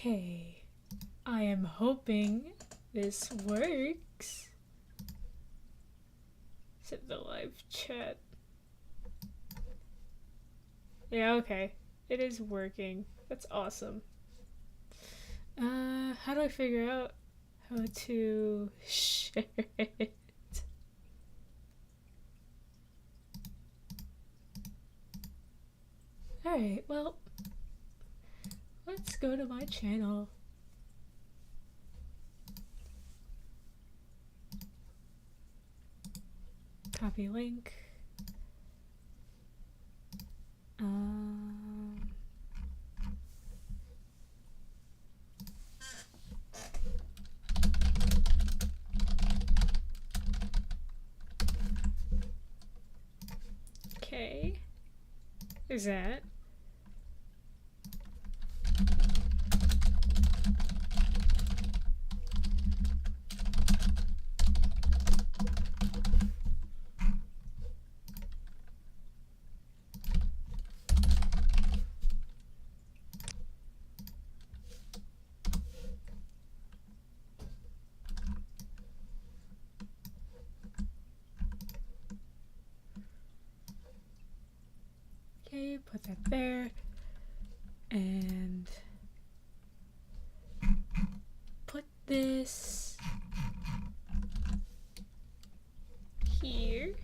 Okay, I am hoping this works. Set the live chat. Yeah, okay. It is working. That's awesome. How do I figure out how to share it? Alright, well, let's go to my channel. Copy link. Okay. There's that. Okay, put that there. And put this here.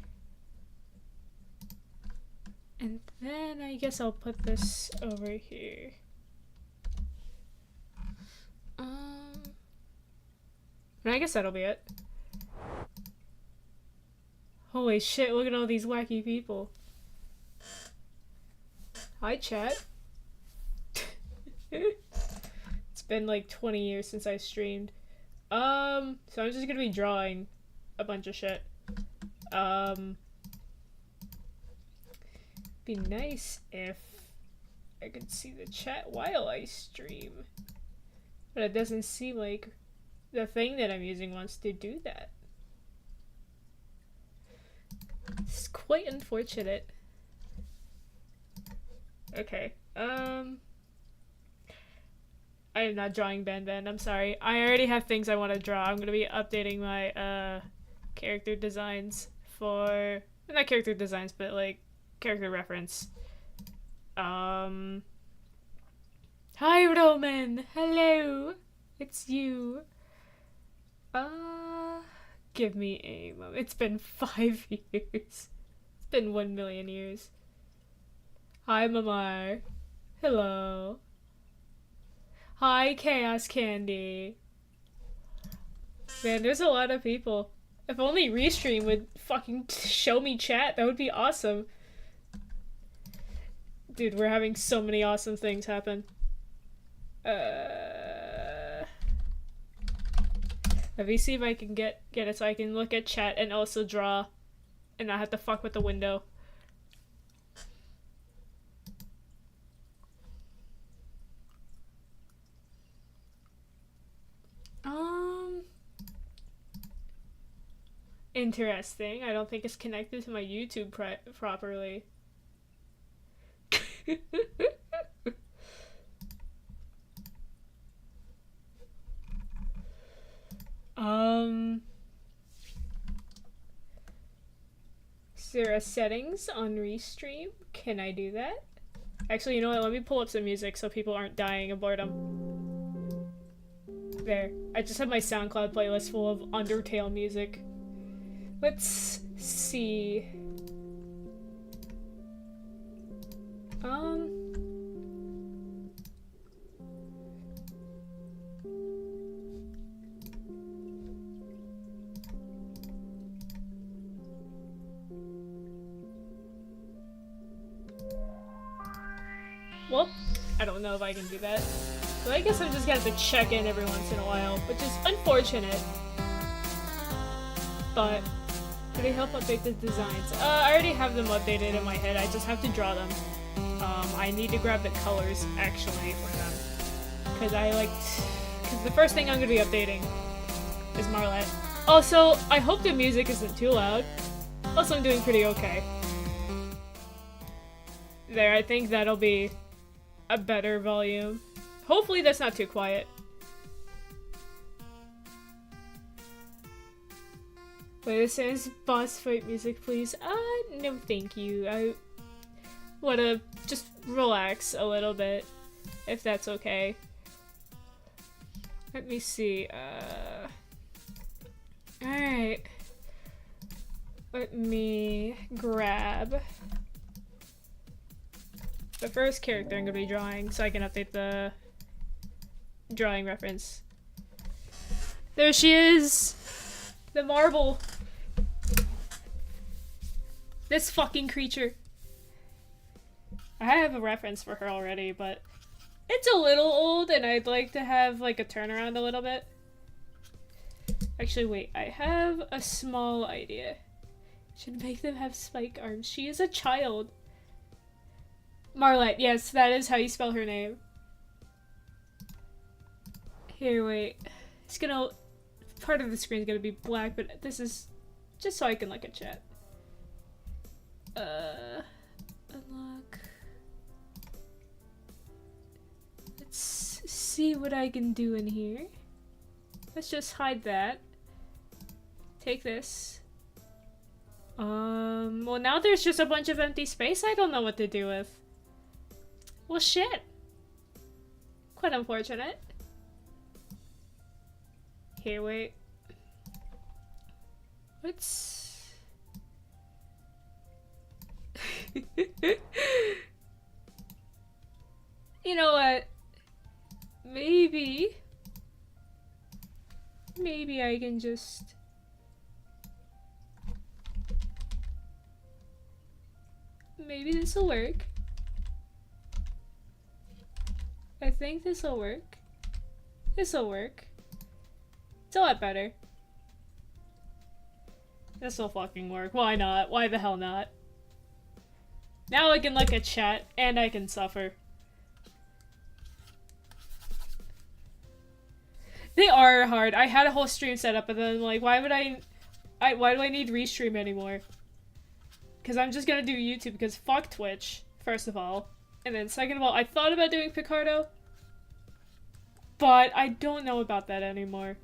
And then I guess I'll put this over here. And I guess that'll be it. Holy shit, look at all these wacky people. Hi, chat. It's been like 20 years since I streamed. So I'm just gonna be drawing a bunch of shit. Be nice if I could see the chat while I stream. But it doesn't seem like the thing that I'm using wants to do that. It's quite unfortunate. Okay, I am not drawing Ben Ben, I'm sorry. I already have things I want to draw. I'm gonna be updating my, character designs for... not character designs, but, like, character reference. Hi, Roman! Hello! It's you. Give me a moment. It's been 5 years. It's been 1 million years. Hi, Mamar. Hello. Hi, Chaos Candy. Man, there's a lot of people. If only Restream would fucking show me chat, that would be awesome. Dude, we're having so many awesome things happen. Let me see if I can get it so I can look at chat and also draw and not have to fuck with the window. Interesting. I don't think it's connected to my YouTube properly. Is there a settings on Restream? Can I do that? Actually, you know what? Let me pull up some music so people aren't dying of boredom. There. I just have my SoundCloud playlist full of Undertale music. Let's see. Well, I don't know if I can do that. So I guess I'm just gonna have to check in every once in a while, which is unfortunate. But do they help update the designs? I already have them updated in my head. I just have to draw them. I need to grab the colors actually for them, because because the first thing I'm gonna be updating is Marlette. Also, I hope the music isn't too loud. Also, I'm doing pretty okay. There, I think that'll be a better volume. Hopefully that's not too quiet. Wait, this is boss fight music, please. No thank you. I wanna just relax a little bit, if that's okay. Let me see, alright. Let me grab the first character I'm gonna be drawing so I can update the drawing reference. There she is! The marble! This fucking creature. I have a reference for her already, but it's a little old and I'd like to have like a turnaround a little bit. Actually, wait, I have a small idea. Should make them have spike arms. She is a child. Marlette, yes, that is how you spell her name. Here, wait. It's gonna... Part of the screen is gonna be black, but this is just so I can look at chat. Unlock. Let's see what I can do in here. Let's just hide that. Take this. Well now there's just a bunch of empty space I don't know what to do with. Well shit. Quite unfortunate. Here, wait. Let's... You know what? Maybe I can just... Maybe this'll work. I think this'll work. This'll work. It's a lot better. This'll fucking work. Why not? Why the hell not? Now I can look at chat, and I can suffer. They are hard. I had a whole stream set up, and then I'm like, why do I need Restream anymore? Because I'm just gonna do YouTube, because fuck Twitch, first of all. And then second of all, I thought about doing Picardo, but I don't know about that anymore.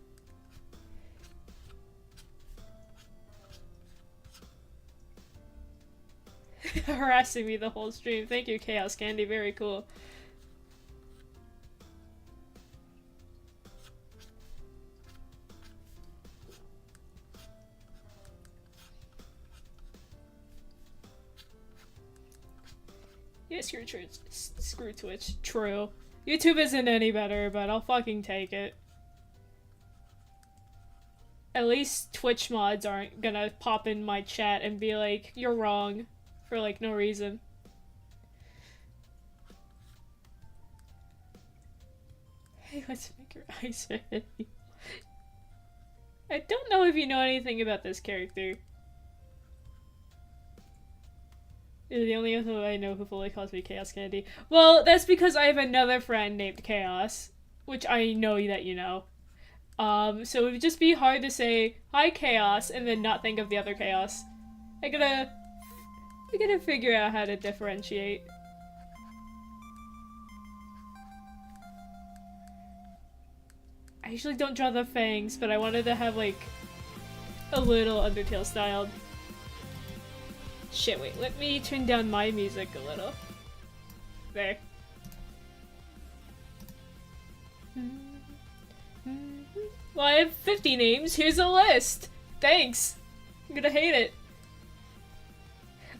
Harassing me the whole stream. Thank you, Chaos Candy. Very cool. Yeah, screw Twitch. True. YouTube isn't any better, but I'll fucking take it. At least Twitch mods aren't gonna pop in my chat and be like, you're wrong. For like no reason. Hey, let's make your eyes red. I don't know if you know anything about this character. You're the only one I know who fully calls me Chaos Candy. Well, that's because I have another friend named Chaos, which I know that you know. So it would just be hard to say, hi Chaos, and then not think of the other Chaos. I gotta figure out how to differentiate. I usually don't draw the fangs, but I wanted to have, like, a little Undertale styled. Shit, wait, let me turn down my music a little. There. Well, I have 50 names. Here's a list. Thanks. I'm gonna hate it.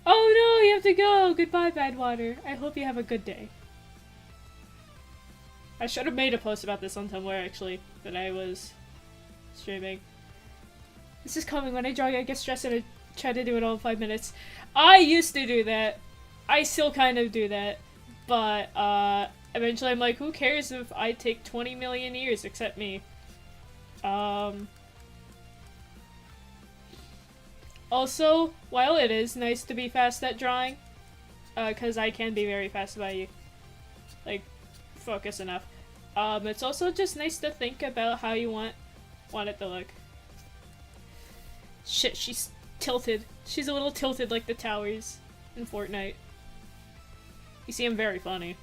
Oh no, you have to go! Goodbye, Badwater. I hope you have a good day. I should have made a post about this on Tumblr, actually, that I was streaming. This is coming. When I draw, I get stressed and I try to do it all in 5 minutes. I used to do that. I still kind of do that. But, eventually I'm like, who cares if I take 20 million years, except me? Also, while it is nice to be fast at drawing, because I can be very fast if I, like, focus enough, it's also just nice to think about how you want it to look. Shit, she's tilted. She's a little tilted like the towers in Fortnite. You see, I'm very funny.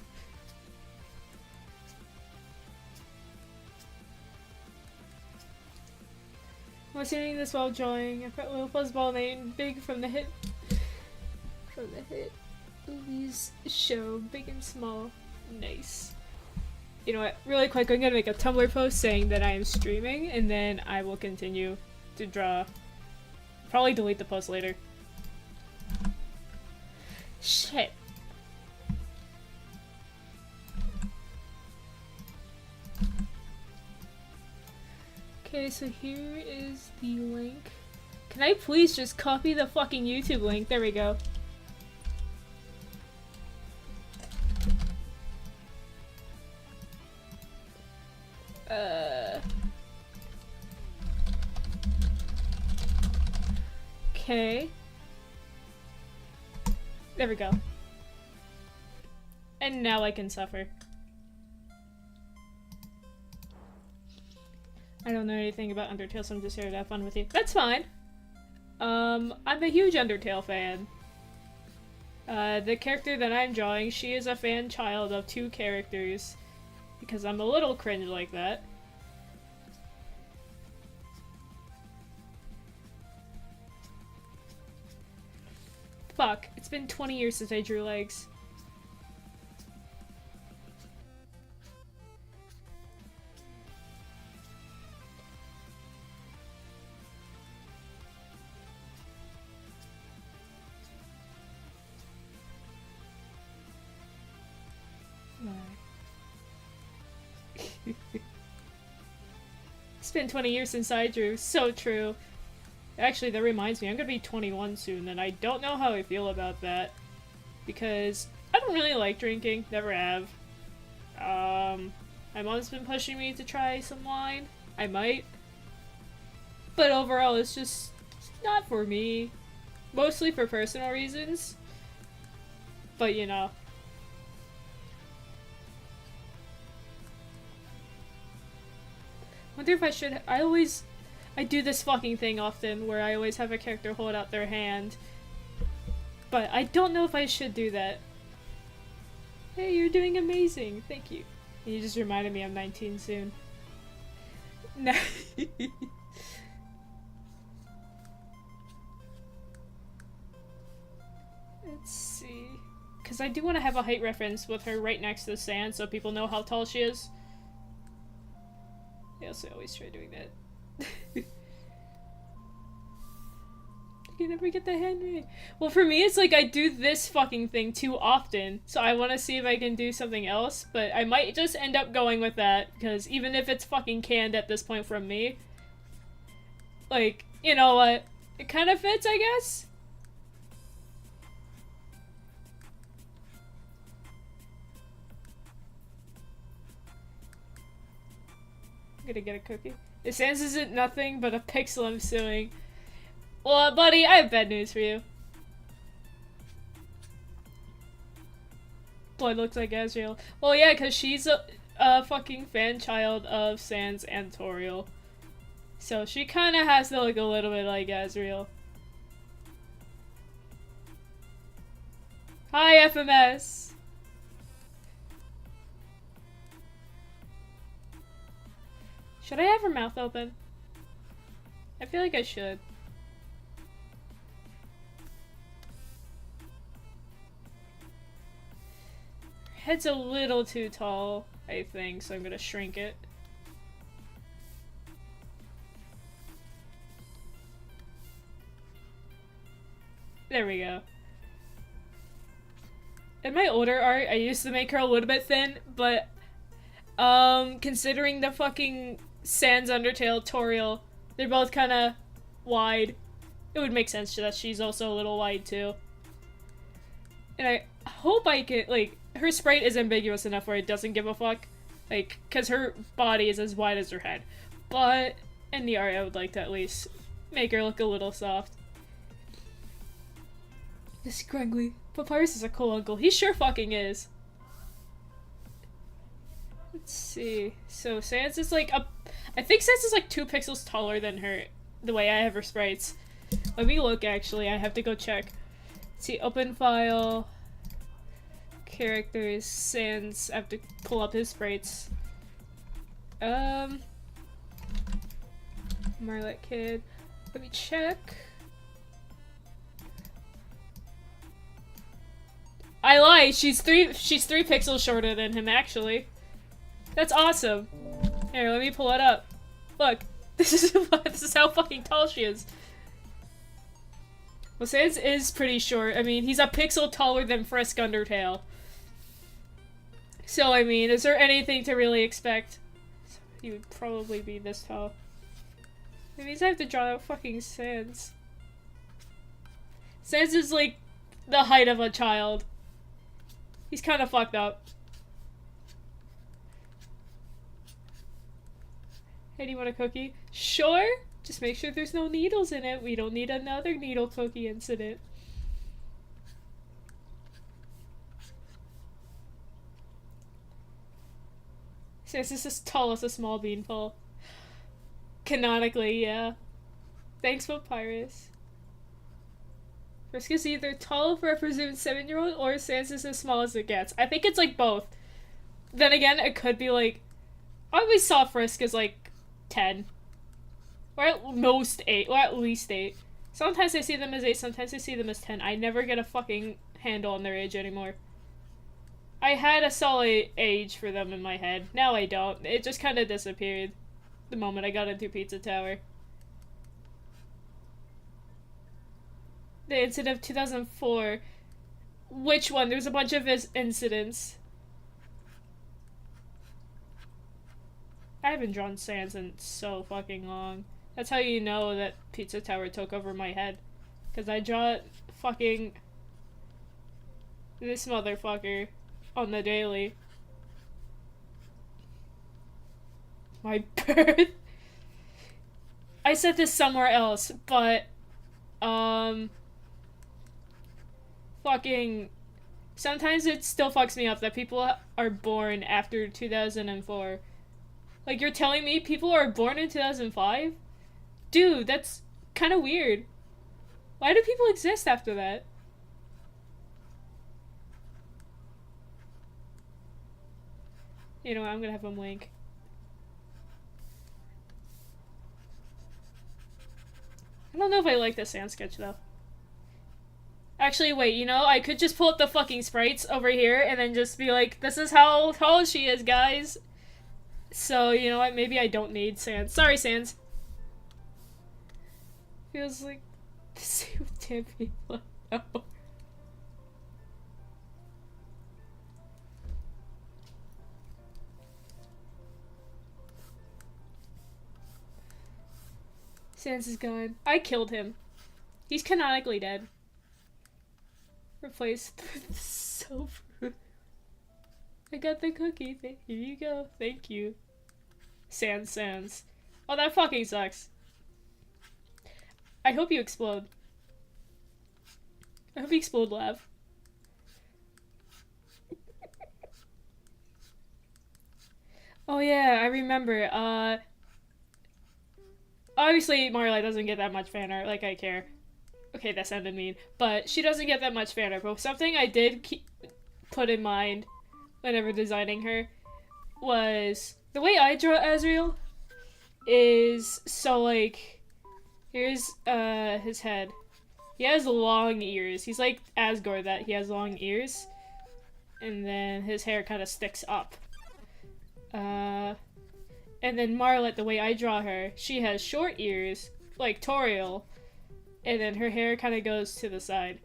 I was hearing this while drawing. I put a little fuzzball named Big from the hit movies show, Big and Small. Nice. You know what? Really quick, I'm gonna make a Tumblr post saying that I am streaming, and then I will continue to draw. Probably delete the post later. Shit. Okay, so here is the link. Can I please just copy the fucking YouTube link? There we go. Okay. There we go. And now I can suffer. I don't know anything about Undertale, so I'm just here to have fun with you. That's fine. I'm a huge Undertale fan. The character that I'm drawing, she is a fan child of 2 characters. Because I'm a little cringe like that. Fuck, it's been 20 years since I drew legs. It's been 20 years since I drew. So true. Actually, that reminds me, I'm gonna be 21 soon, and I don't know how I feel about that. Because I don't really like drinking. Never have. My mom's been pushing me to try some wine. I might. But overall, it's just not for me. Mostly for personal reasons. But, you know. Wonder if I should. I do this fucking thing often where I always have a character hold out their hand. But I don't know if I should do that. Hey, you're doing amazing. Thank you. And you just reminded me I'm 19 soon. No. Let's see. Because I do want to have a height reference with her right next to the sand so people know how tall she is. I also always try doing that. I can never get the hand right. Well, for me, it's like I do this fucking thing too often, so I want to see if I can do something else, but I might just end up going with that, because even if it's fucking canned at this point from me, like, you know what, it kind of fits, I guess? I'm gonna get a cookie. This Sans isn't nothing but a pixel I'm suing. Well, buddy, I have bad news for you. Blood looks like Azrael. Well, yeah, because she's a fucking fan child of Sans and Toriel. So she kind of has to look a little bit like Azrael. Hi, FMS! Should I have her mouth open? I feel like I should. Her head's a little too tall, I think, so I'm gonna shrink it. There we go. In my older art, I used to make her a little bit thin, but considering the fucking Sans Undertale Toriel, they're both kind of wide. It would make sense that she's also a little wide too. And I hope I can, like, her sprite is ambiguous enough where it doesn't give a fuck. Like, because her body is as wide as her head. But in the art, I would like to at least make her look a little soft. This Grungly. Papyrus is a cool uncle. He sure fucking is. Let's see. So Sans is like I think Sans is like 2 pixels taller than her, the way I have her sprites. Let me look, actually. I have to go check. Let's see, open file. Characters, Sans. I have to pull up his sprites. Marlet kid. Let me check. I lied. She's three pixels shorter than him, actually. That's awesome. Here, let me pull it up. Look, this is how fucking tall she is. Well, Sans is pretty short. I mean, he's a pixel taller than Frisk Undertale. So, I mean, is there anything to really expect? He would probably be this tall. That means I have to draw out fucking Sans. Sans is like the height of a child. He's kind of fucked up. Hey, do you want a cookie? Sure! Just make sure there's no needles in it. We don't need another needle cookie incident. Sans is as tall as a small beanpole. Canonically, yeah. Thanks, Papyrus. Frisk is either tall for a presumed 7-year-old or Sans is as small as it gets. I think it's like both. Then again, it could be like... I always saw Frisk as like 10. Or at most 8. Or at least 8. Sometimes I see them as 8, sometimes I see them as 10. I never get a fucking handle on their age anymore. I had a solid age for them in my head. Now I don't. It just kind of disappeared the moment I got into Pizza Tower. The incident of 2004. Which one? There's a bunch of incidents. I haven't drawn Sans in so fucking long. That's how you know that Pizza Tower took over my head. Because I draw fucking this motherfucker on the daily. My birth. I said this somewhere else, but fucking sometimes it still fucks me up that people are born after 2004. Like, you're telling me people are born in 2005? Dude, that's kind of weird. Why do people exist after that? You know what, I'm gonna have him link. I don't know if I like this sand sketch, though. Actually, wait, you know, I could just pull up the fucking sprites over here and then just be like, this is how tall she is, guys. So, you know what, maybe I don't need Sans. Sorry, Sans. Feels like the same damn people. No. Sans is gone. I killed him. He's canonically dead. Replaced with soap. I got the cookie. Here you go. Thank you. Sans. Oh, that fucking sucks. I hope you explode. I hope you explode, Lav. Oh yeah, I remember. Obviously Marla doesn't get that much fan art, like I care. Okay, that sounded mean. But she doesn't get that much fan art, but something I did put in mind whenever designing her was the way I draw Azrael is so like, here's his head. He has long ears. He's like Asgore, that he has long ears. And then his hair kind of sticks up. And then Marlet, the way I draw her, she has short ears, like Toriel, and then her hair kind of goes to the side.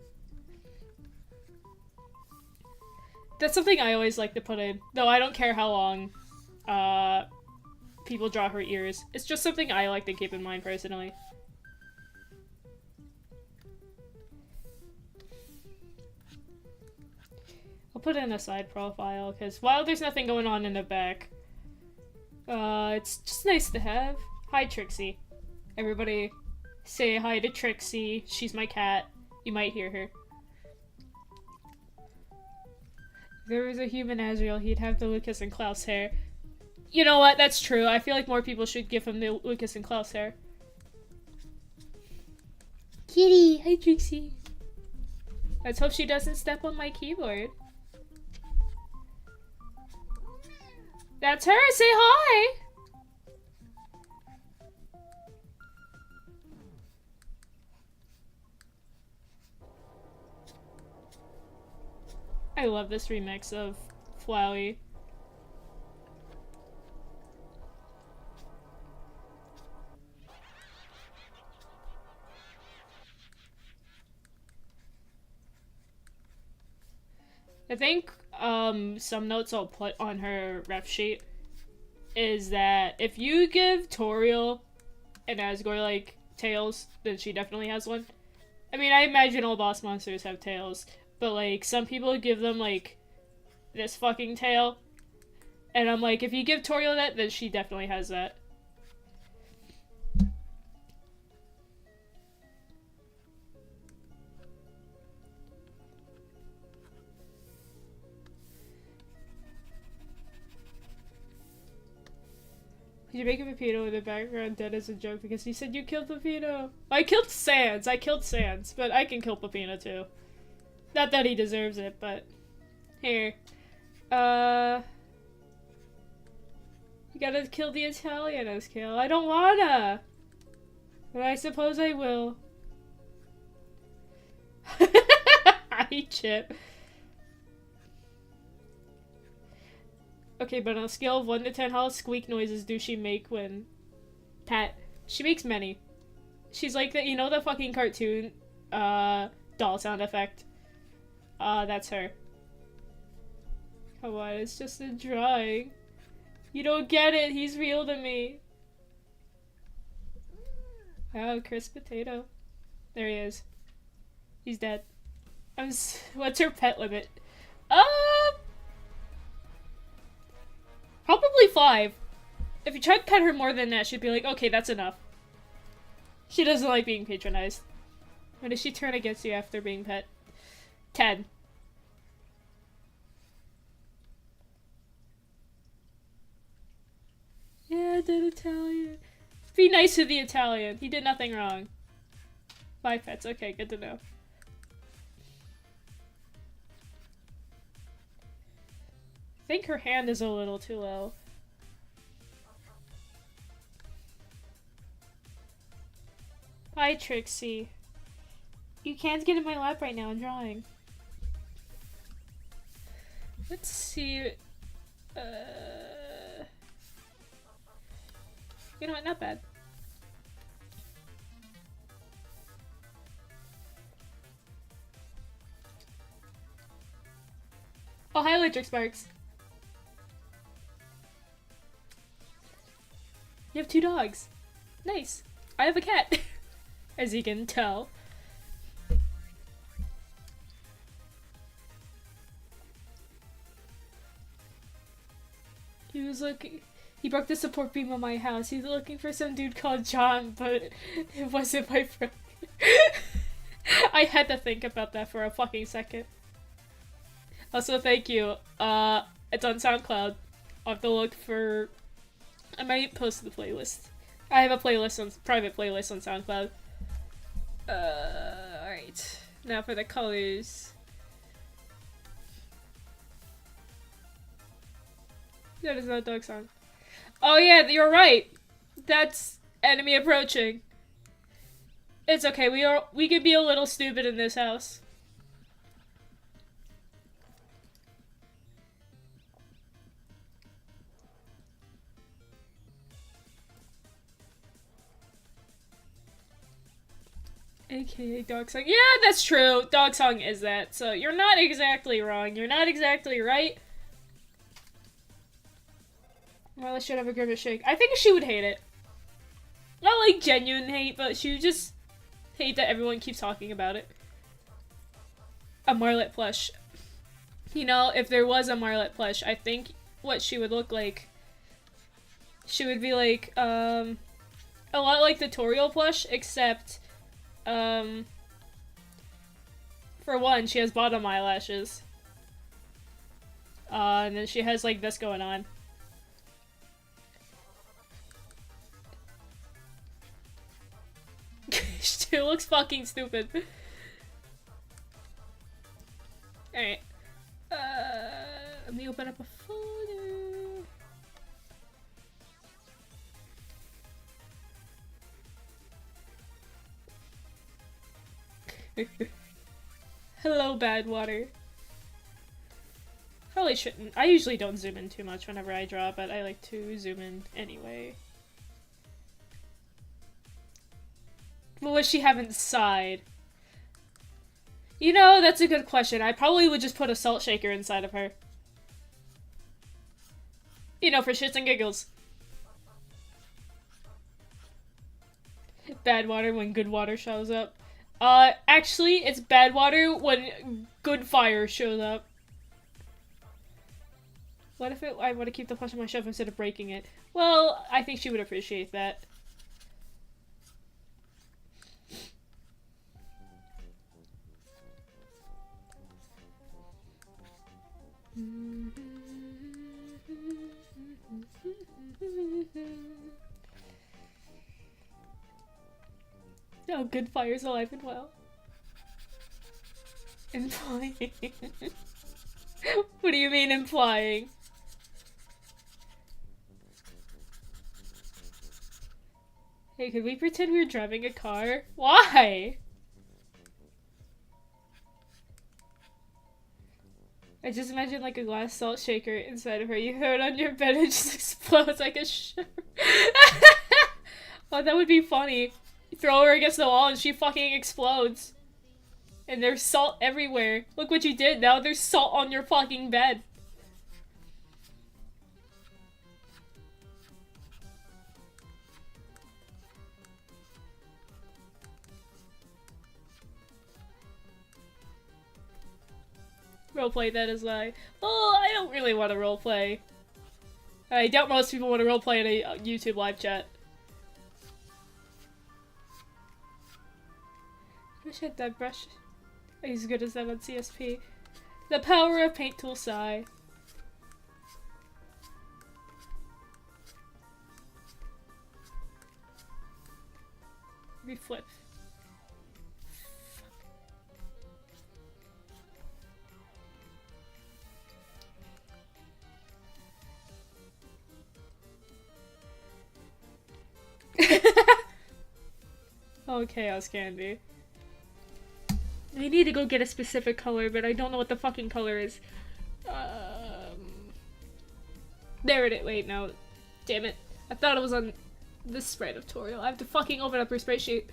That's something I always like to put in, though I don't care how long people draw her ears. It's just something I like to keep in mind personally. I'll put in a side profile, because while there's nothing going on in the back, it's just nice to have. Hi, Trixie. Everybody say hi to Trixie. She's my cat. You might hear her. If there was a human Azrael, he'd have the Lucas and Klaus hair. You know what? That's true. I feel like more people should give him the Lucas and Klaus hair. Kitty! Hi, Trixie. Let's hope she doesn't step on my keyboard. That's her! Say hi! I love this remix of Flowey. I think some notes I'll put on her ref sheet is that if you give Toriel and Asgore like tails, then she definitely has one. I mean, I imagine all boss monsters have tails, but like some people give them like this fucking tail, and I'm like, if you give Toriel that, then she definitely has that. You make Pepito in the background dead as a joke because he said you killed Pepito. I killed Sans, but I can kill Pepino too. Not that he deserves it, but here. You gotta kill the Italian Eskil. I don't wanna! But I suppose I will. Hi, Chip. Okay, but on a scale of 1 to 10, how squeak noises do she make when... Pat. She makes many. She's like the, you know the fucking cartoon, doll sound effect? That's her. Come on, it's just a drawing. You don't get it, he's real to me. Oh, crisp potato. There he is. He's dead. What's her pet limit? Probably 5. If you try to pet her more than that, she'd be like, okay, that's enough. She doesn't like being patronized. When does she turn against you after being pet? 10. Yeah, the Italian. Be nice to the Italian. He did nothing wrong. 5 pets. Okay, good to know. I think her hand is a little too low. Hi, Trixie. You can't get in my lap right now, I'm drawing. Let's see. You know what? Not bad. Oh, hi, Electric Sparks. You have 2 dogs. Nice. I have a cat, as you can tell. He was looking. He broke the support beam on my house. He's looking for some dude called John, but it wasn't my friend. I had to think about that for a fucking second. Also, thank you. It's on SoundCloud. I'll have to look for... I might post the playlist. I have a playlist on private playlist on SoundCloud. Alright. Now for the colors. That is not a dog song. Oh yeah, you're right. That's enemy approaching. It's okay. We can be a little stupid in this house. AKA dog song. Yeah, that's true. Dog song is that. So you're not exactly wrong. You're not exactly right. Well, I should have a grimace shake. I think she would hate it. Not like genuine hate, but she would just hate that everyone keeps talking about it. A Marlet plush. You know, if there was a Marlet plush, I think what she would look like, she would be like, a lot like the Toriel plush, except, for one, she has bottom eyelashes. And then she has, like, this going on. She looks fucking stupid. Alright. Let me open up a folder. Hello, Badwater. Probably shouldn't. I usually don't zoom in too much whenever I draw, but I like to zoom in anyway. What would she have inside? You know, that's a good question. I probably would just put a salt shaker inside of her. You know, for shits and giggles. Bad water when good water shows up. Actually, it's bad water when good fire shows up. What if I want to keep the plush on my shelf instead of breaking it? Well, I think she would appreciate that. Oh, good fire's alive and well. Implying. What do you mean implying? Hey, could we pretend we were driving a car? Why? I just imagine like a glass salt shaker inside of her. You throw it on your bed and it just explodes like a Oh, that would be funny. You throw her against the wall and she fucking explodes. And there's salt everywhere. Look what you did. Now there's salt on your fucking bed. Roleplay that as I. Oh, I don't really want to roleplay. I doubt most people want to roleplay in a YouTube live chat. I wish I had that brush as good as that on CSP. The power of paint tool sigh. We flip. Oh, Chaos Candy. I need to go get a specific color, but I don't know what the fucking color is. There it is. Wait, no. Damn it. I thought it was on this spread of Toriel. I have to fucking open up her spreadsheet.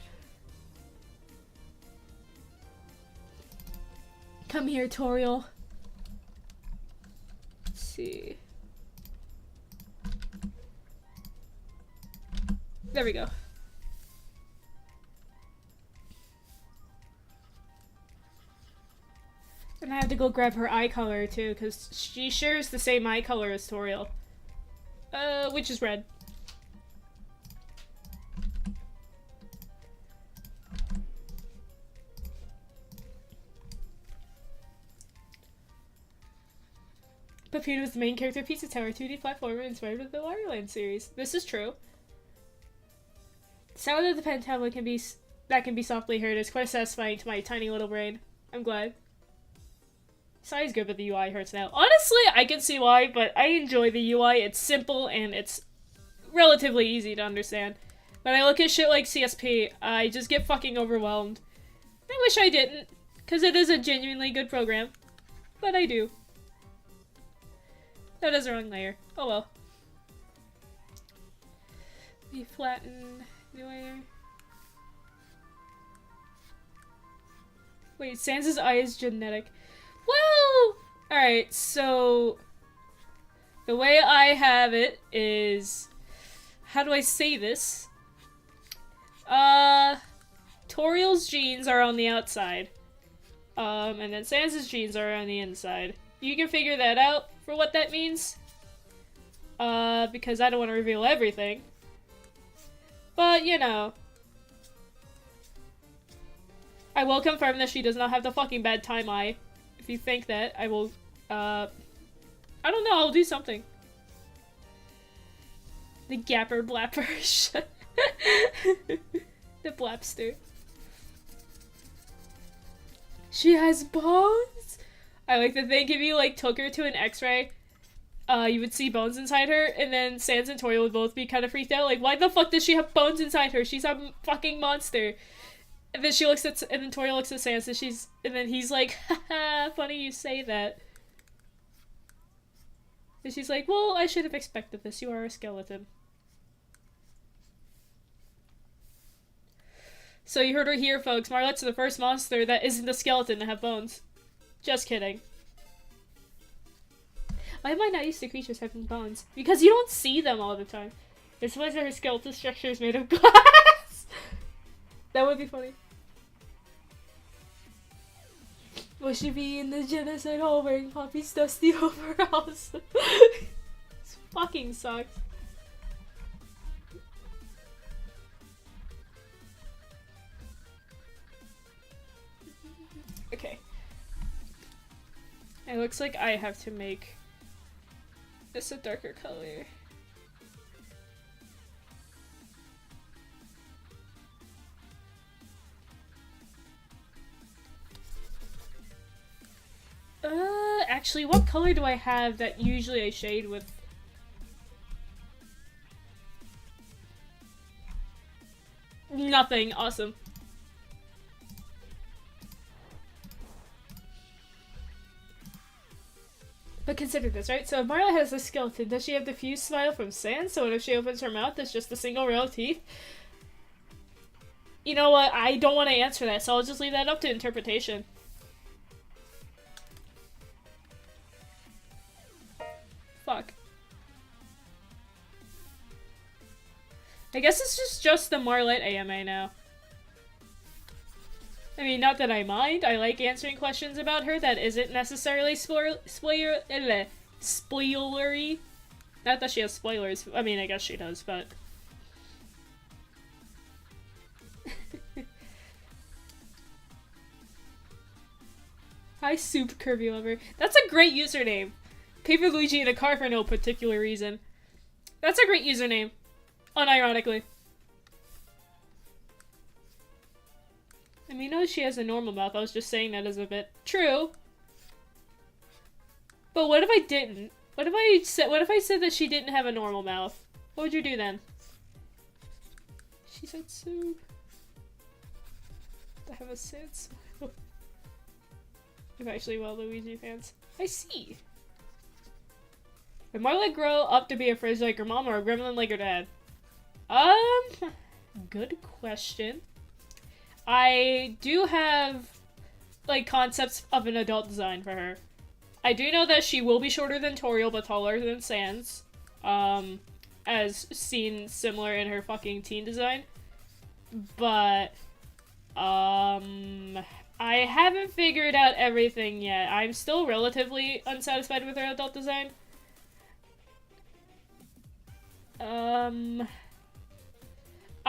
Come here, Toriel. Let's see. There we go. And I have to go grab her eye color too, because she shares the same eye color as Toriel. Which is red. Papino is the main character of Pizza Tower, 2D platformer inspired with the Wario Land series. This is true. The sound of the pen tablet can be softly heard. It's quite satisfying to my tiny little brain. I'm glad. Size good, but the UI hurts now. Honestly, I can see why, but I enjoy the UI. It's simple and it's relatively easy to understand. When I look at shit like CSP, I just get fucking overwhelmed. I wish I didn't, because it is a genuinely good program. But I do. That is the wrong layer. Oh well. We flatten new layer. Wait, Sans' eye is genetic. Well, alright, so the way I have it is, how do I say this? Toriel's genes are on the outside, and then Sans' genes are on the inside. You can figure that out for what that means, because I don't want to reveal everything, but you know. I will confirm that she does not have the fucking bad time eye. If you think that, I will, I don't know, I'll do something. The Gapper Blapper. The Blapster. She has bones? I like that think if you, like, took her to an x-ray, you would see bones inside her, and then Sans and Toriel would both be kind of freaked out. Like, why the fuck does she have bones inside her? She's a fucking monster. And then she looks at, and then Toriel looks at Sans, and then he's like, haha, funny you say that. And she's like, well, I should have expected this. You are a skeleton. So you heard her here, folks. Marlette's the first monster that isn't a skeleton to have bones. Just kidding. Why am I not used to creatures having bones? Because you don't see them all the time. This was her skeletal structure is made of glass. That would be funny. Will she be in the genocide hall wearing Poppy's dusty overalls? This fucking sucks. Okay. It looks like I have to make this a darker color. Actually, what color do I have that usually I shade with? Nothing. Awesome. But consider this, right? So if Marla has a skeleton, does she have the fused smile from sand? So if she opens her mouth, it's just a single row of teeth? You know what? I don't want to answer that, so I'll just leave that up to interpretation. Fuck. I guess it's just the Marlette AMA now. I mean, not that I mind. I like answering questions about her that isn't necessarily spoilery. Not that she has spoilers. I mean, I guess she does, but... Hi, Soup Kirby Lover. That's a great username. Paper Luigi in a car for no particular reason. That's a great username. Unironically. I mean, no, she has a normal mouth. I was just saying that as a bit true. But what if I didn't? What if I said that she didn't have a normal mouth? What would you do then? She said soup. I have a sad smile. I'm actually Luigi fans. I see. Did Marlette grow up to be a fridge like her mom or a gremlin like her dad? Good question. I do have, like, concepts of an adult design for her. I do know that she will be shorter than Toriel, but taller than Sans. As seen similar in her fucking teen design. But, I haven't figured out everything yet. I'm still relatively unsatisfied with her adult design.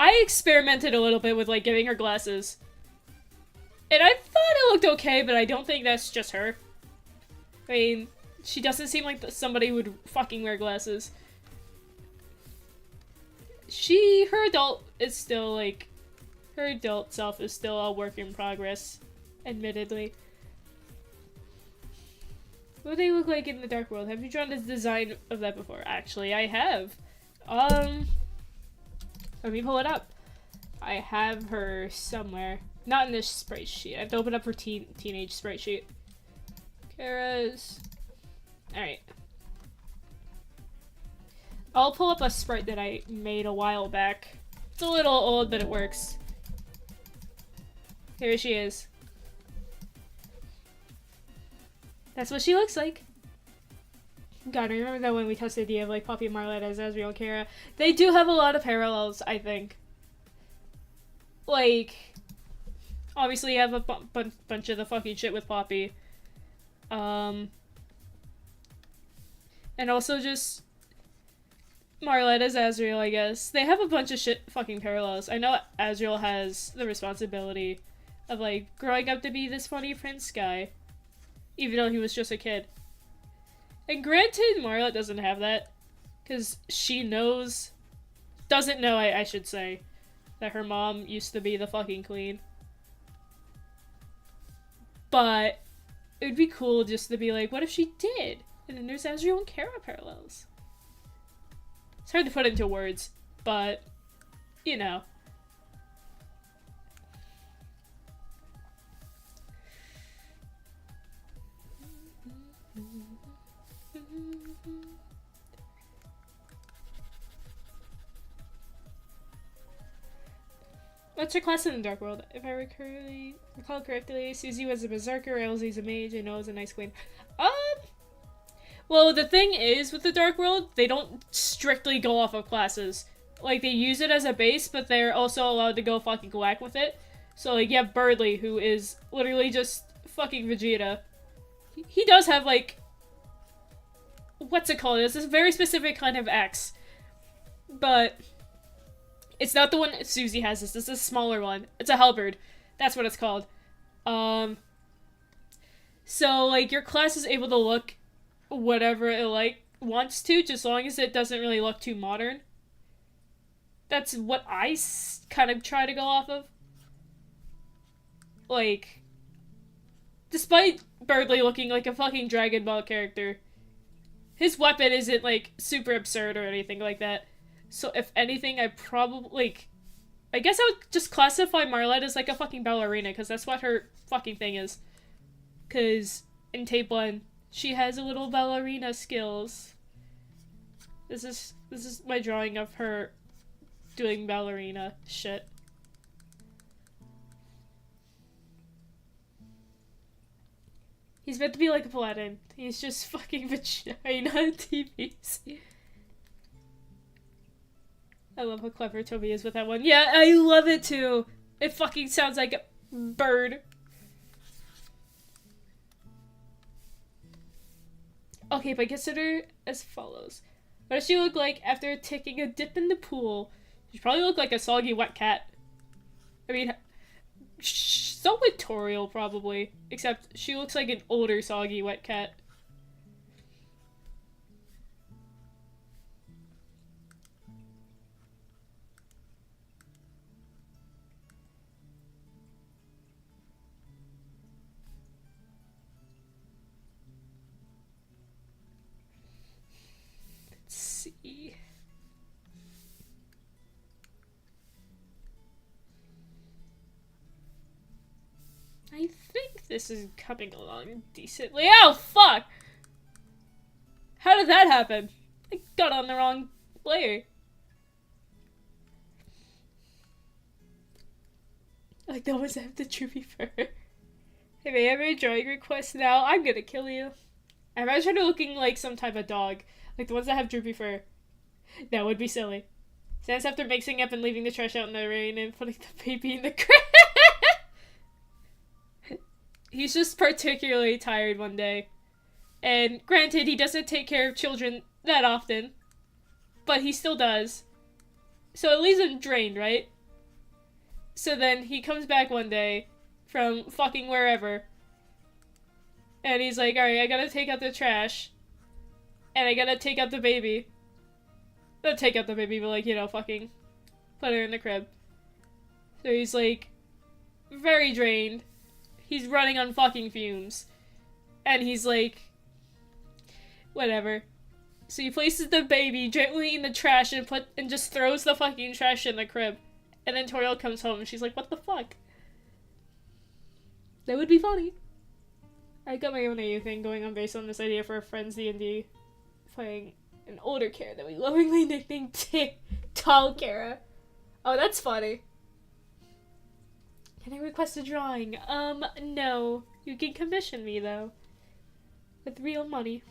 I experimented a little bit with, like, giving her glasses. And I thought it looked okay, but I don't think that's just her. I mean, she doesn't seem like somebody who would fucking wear glasses. Her adult is still, like, her adult self is still a work in progress, admittedly. What do they look like in the dark world? Have you drawn this design of that before? Actually, I have. Let me pull it up. I have her somewhere. Not in this sprite sheet. I have to open up her teenage sprite sheet. Kara's. Alright. I'll pull up a sprite that I made a while back. It's a little old, but it works. Here she is. That's what she looks like. God, I remember that when we tested the idea of, like, Poppy and Marlette as Azriel and Kara. They do have a lot of parallels, I think. Like, obviously you have a bunch of the fucking shit with Poppy. And also just Marlette as Azriel, I guess. They have a bunch of shit fucking parallels. I know Azriel has the responsibility of, like, growing up to be this funny prince guy. Even though he was just a kid. And granted, Marlette doesn't have that. Because she knows... Doesn't know, I should say. That her mom used to be the fucking queen. But... it would be cool just to be like, what if she did? And then there's Azriel and Kara parallels. It's hard to put into words. But... you know. What's her class in the Dark World? If I recall correctly, Susie was a berserker, Elsie's a mage, and Noah's a nice queen. Well, the thing is, with the Dark World, they don't strictly go off of classes. Like, they use it as a base, but they're also allowed to go fucking whack with it. So, like, you have Birdly, who is literally just fucking Vegeta. He does have, like... What's it called? It's this very specific kind of X. But... It's not the one Susie has. This is a smaller one. It's a halberd. That's what it's called. So, like, your class is able to look whatever it, like, wants to, just as long as it doesn't really look too modern. That's what I kind of try to go off of. Like, despite Birdly looking like a fucking Dragon Ball character, his weapon isn't, like, super absurd or anything like that. So, if anything, I probably, like, I guess I would just classify Marlette as, like, a fucking ballerina, because that's what her fucking thing is. Because in Tape 1, she has a little ballerina skills. This is my drawing of her doing ballerina shit. He's meant to be like a Paladin. He's just fucking vagina TVs. I love how clever Toby is with that one. Yeah, I love it too. It fucking sounds like a bird. Okay, but consider as follows. What does she look like after taking a dip in the pool? She probably look like a soggy wet cat. I mean, so pictorial probably. Except she looks like an older soggy wet cat. See. I think this is coming along decently. Oh, fuck! How did that happen? I got on the wrong layer. Like, no one's have the droopy fur. Hey, may I have a drawing request now? I'm gonna kill you. I imagine her looking like some type of dog. Like the ones that have droopy fur. That would be silly. Sans after mixing up and leaving the trash out in the rain and putting the baby in the crib. He's just particularly tired one day. And granted, he doesn't take care of children that often. But he still does. So it leaves him drained, right? So then he comes back one day from fucking wherever. And he's like, alright, I gotta take out the trash. And I gotta take out the baby. Not take out the baby, but like, you know, fucking put her in the crib. So he's like, very drained. He's running on fucking fumes. And he's like, whatever. So he places the baby gently in the trash and just throws the fucking trash in the crib. And then Toriel comes home and she's like, what the fuck? That would be funny. I got my own AU thing going on based on this idea for a friend's D&D. Playing an older Kara that we lovingly nicknamed Tall Kara. Oh, that's funny. Can I request a drawing? No. You can commission me, though. With real money.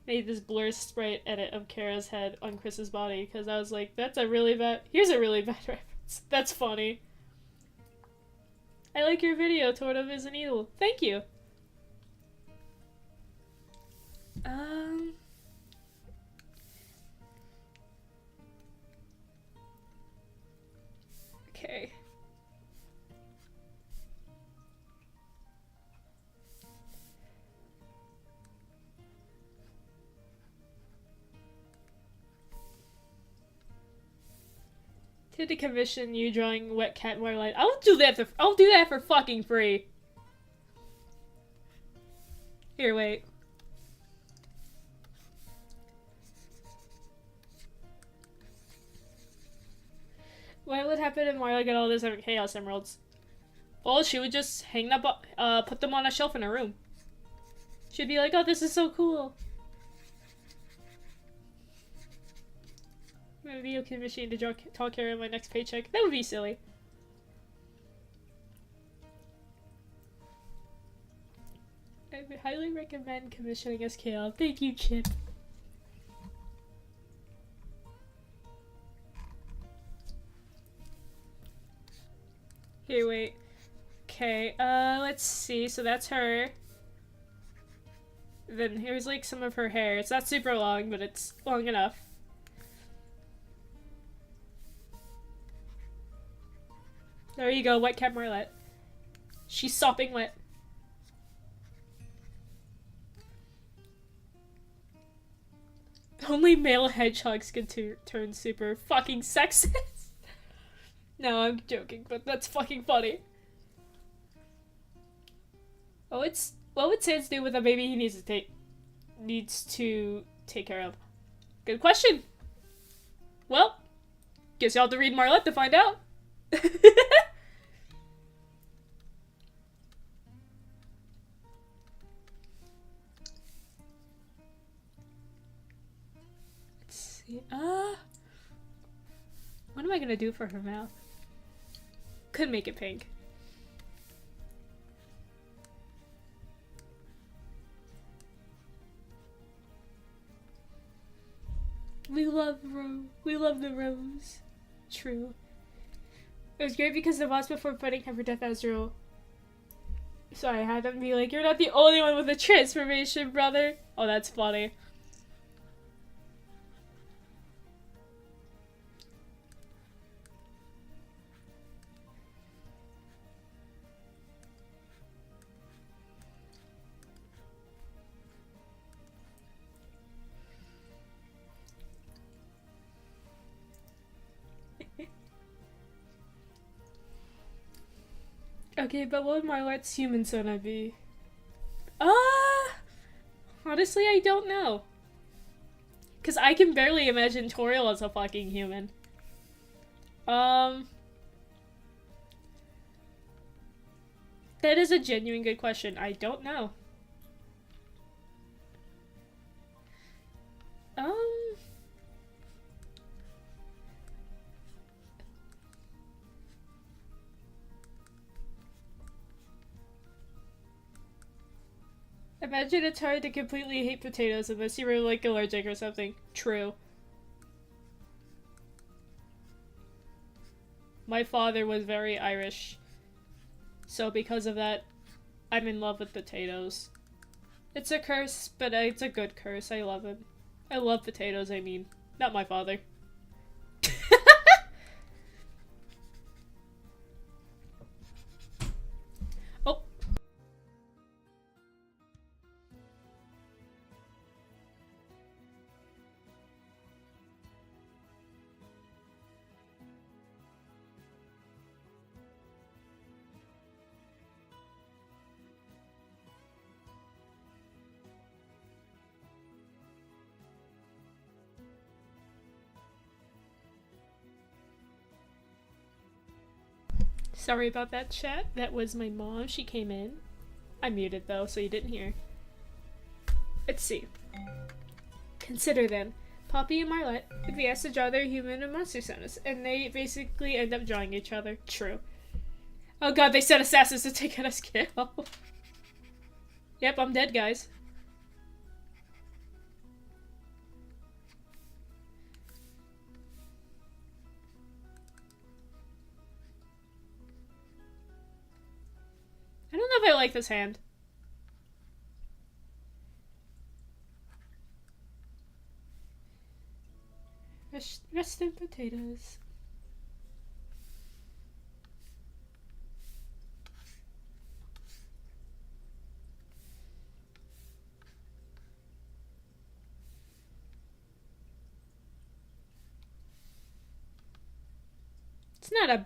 Made this blur sprite edit of Kara's head on Chris's body, because I was like, that's a really bad... Here's a really bad reference. That's funny. I like your video, Tortum is an Eagle. Thank you. Okay. To commission you drawing wet cat waterline. I'll do that for fucking free. Here, wait. What would happen if Marla got all those Chaos Emeralds? Well, she would just hang them up, put them on a shelf in her room. She'd be like, oh, this is so cool. I'm a video game machine to draw tall carrot on my next paycheck. That would be silly. I would highly recommend commissioning SKL. Thank you, Chip. Here, wait. Okay, let's see. So that's her. Then here's like some of her hair. It's not super long, but it's long enough. There you go, White Cat Marlette. She's sopping wet. Only male hedgehogs can turn super fucking sexist. No, I'm joking, but that's fucking funny. Oh, what would Sans do with a baby he needs to take care of? Good question. Well, guess you'll have to read Marlette to find out. Let's see. What am I gonna do for her mouth? Could make it pink. We love the rose. True. It was great because the boss before putting him for death Azrael. So I had them be like, you're not the only one with a transformation, brother. Oh, that's funny. Okay, but what would Marlette's human persona be? Honestly, I don't know. Because I can barely imagine Toriel as a fucking human. That is a genuine good question. I don't know. Imagine it's hard to completely hate potatoes unless you were, like, allergic or something. True. My father was very Irish. So because of that, I'm in love with potatoes. It's a curse, but it's a good curse. I love it. I love potatoes, I mean. Not my father. Oh. Sorry about that, chat. That was my mom. She came in. I muted though, so you didn't hear. Let's see. Consider then. Poppy and Marlette would be asked to draw their human and monster personas, and they basically end up drawing each other. True. Oh god, they sent assassins to take out a scale. Yep, I'm dead, guys. I don't know if I like this hand. Rest in potatoes. It's not a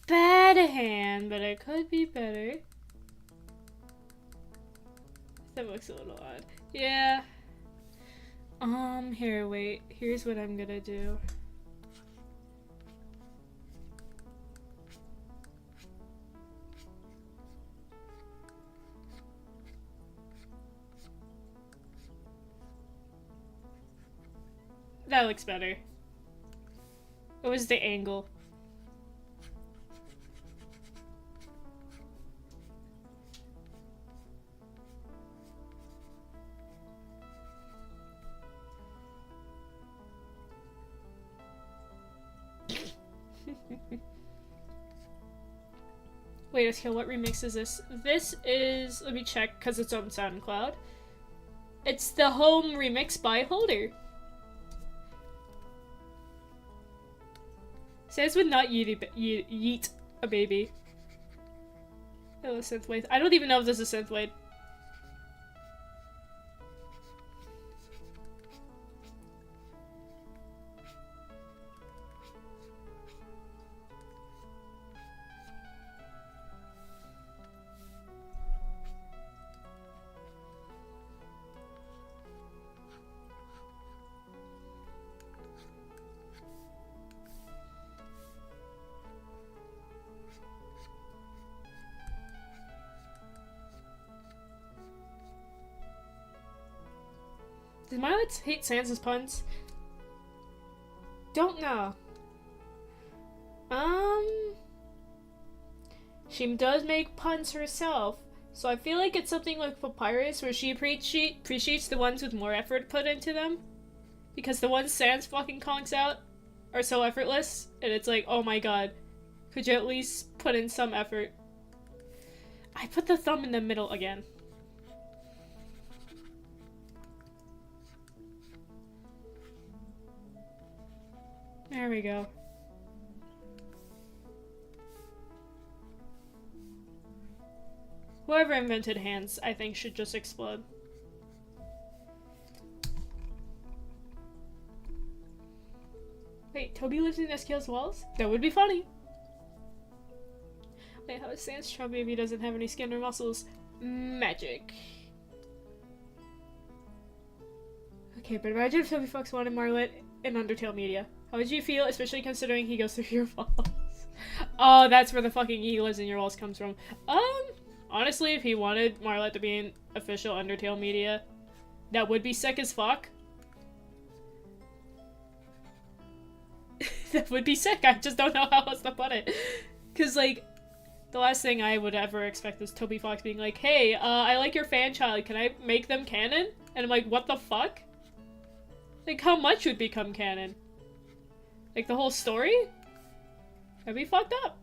bad hand, but it could be better. That looks a little odd. Yeah. Here, wait. Here's what I'm gonna do. That looks better. It was the angle. Wait, Askell, what remix is this? This is, let me check, because it's on SoundCloud. It's the home remix by Holder. Says would not yeet a baby. Oh, synthwave. I don't even know if this is synthwave. Does Marlet hate Sans' puns? Don't know. She does make puns herself, so I feel like it's something like Papyrus, where she appreciates the ones with more effort put into them, because the ones Sans fucking conks out are so effortless, and it's like, oh my god, could you at least put in some effort? I put the thumb in the middle again. There we go. Whoever invented hands, I think, should just explode. Wait, Toby lives in Eskill's walls? That would be funny. Wait, how is Sans chubby if he doesn't have any skin or muscles? Magic. Okay, but imagine if Toby Fox wanted Marlet in Undertale media. How would you feel, especially considering he goes through your walls? Oh, that's where the fucking he lives in your walls comes from. Honestly, if he wanted Marlet to be in official Undertale media, that would be sick as fuck. That would be sick, I just don't know how else to put it. Cause, like, the last thing I would ever expect is Toby Fox being like, hey, I like your fan child, can I make them canon? And I'm like, what the fuck? Like, how much would become canon? Like, the whole story? That'd be fucked up.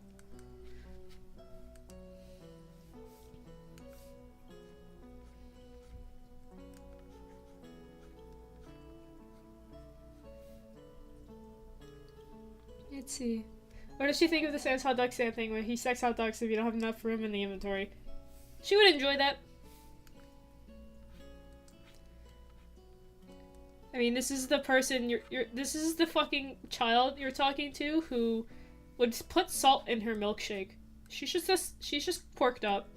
Let's see. What does she think of the Sans hot dog stand thing where he stacks hot dogs if you don't have enough room in the inventory? She would enjoy that. I mean, this is the person this is the fucking child you're talking to who would put salt in her milkshake. She's just quirked up.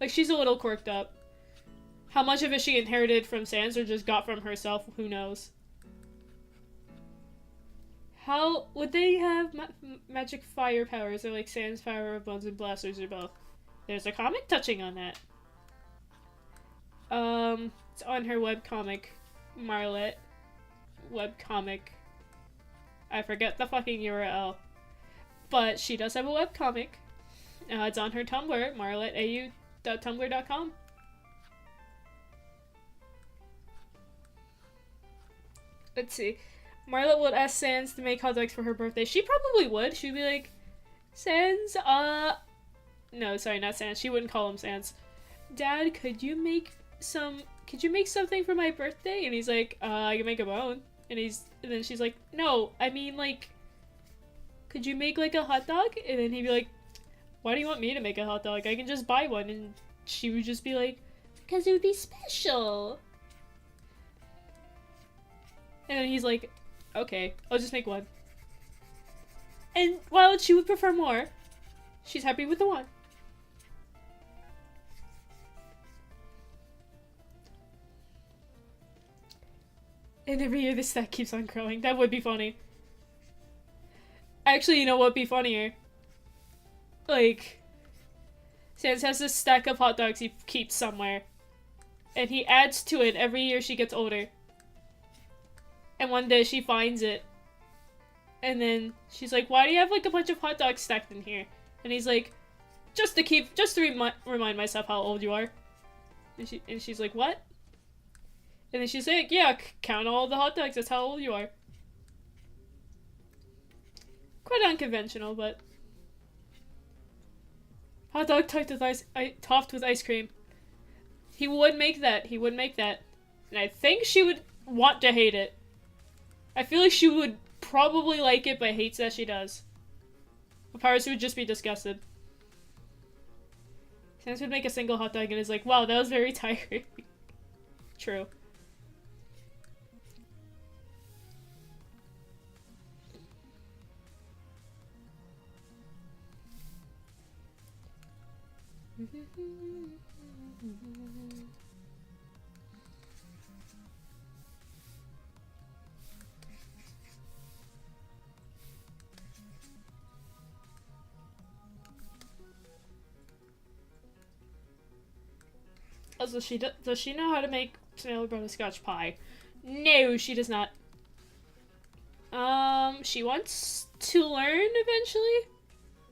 Like, she's a little quirked up. How much of it she inherited from Sans or just got from herself, who knows? How would they have magic fire powers or like Sans power of bones and blasters or both? There's a comic touching on that. It's on her webcomic. Marlet webcomic. I forget the fucking URL. But she does have a webcomic. It's on her Tumblr, marletau.tumblr.com. Let's see. Marlet would ask Sans to make hot dogs for her birthday. She probably would. She'd be like, Sans, no, sorry, not Sans. She wouldn't call him Sans. Dad, could you make something for my birthday? And he's like, I can make a bone. And then she's like, no, I mean, like, could you make, like, a hot dog? And then he'd be like, why do you want me to make a hot dog? I can just buy one. And she would just be like, because it would be special. And then he's like, okay, I'll just make one. And while she would prefer more, she's happy with the one. And every year this stack keeps on growing. That would be funny. Actually, you know what would be funnier? Like, Sans has this stack of hot dogs he keeps somewhere. And he adds to it every year she gets older. And one day she finds it. And then she's like, why do you have like a bunch of hot dogs stacked in here? And he's like, just to remind myself how old you are. And she's like, what? And then she's like, yeah, count all the hot dogs, that's how old you are. Quite unconventional, but... Hot dog topped with ice cream. He would make that. He would make that. And I think she would want to hate it. I feel like she would probably like it, but hates that she does. Papyrus would just be disgusted. Sans would make a single hot dog and is like, wow, that was very tiring. True. Also, does she know how to make vanilla butterscotch pie? No, she does not. She wants to learn eventually.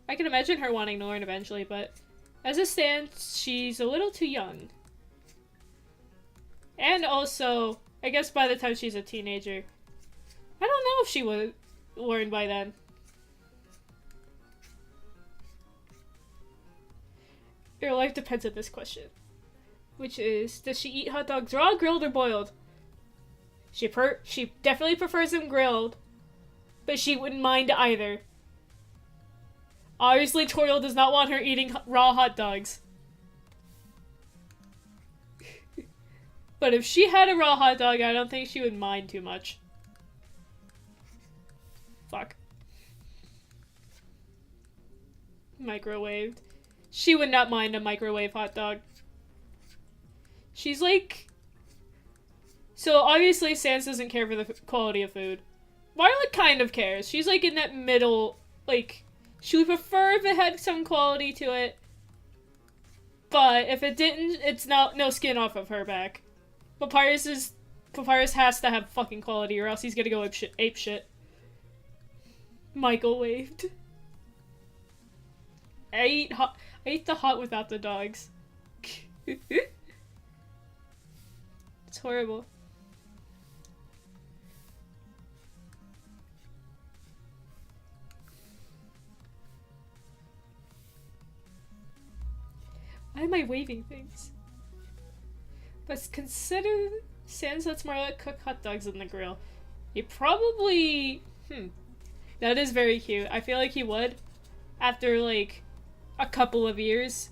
I can imagine her wanting to learn eventually, but as it stands, she's a little too young. And also, I guess by the time she's a teenager, I don't know if she would learn by then. Your life depends on this question. Which is, does she eat hot dogs raw, grilled, or boiled? She definitely prefers them grilled, but she wouldn't mind either. Obviously, Toriel does not want her eating raw hot dogs. But if she had a raw hot dog, I don't think she would mind too much. Fuck. Microwaved. She would not mind a microwave hot dog. She's like... So obviously Sans doesn't care for the quality of food. Violet kind of cares. She's like in that middle, like... She would prefer if it had some quality to it. But if it didn't, it's no skin off of her back. Papyrus has to have fucking quality or else he's gonna go ape shit. Microwaved. I ate the hot without the dogs. It's horrible. Why am I waving things? But consider Sans lets Marla cook hot dogs on the grill. He probably... That is very cute. I feel like he would. After, like, a couple of years.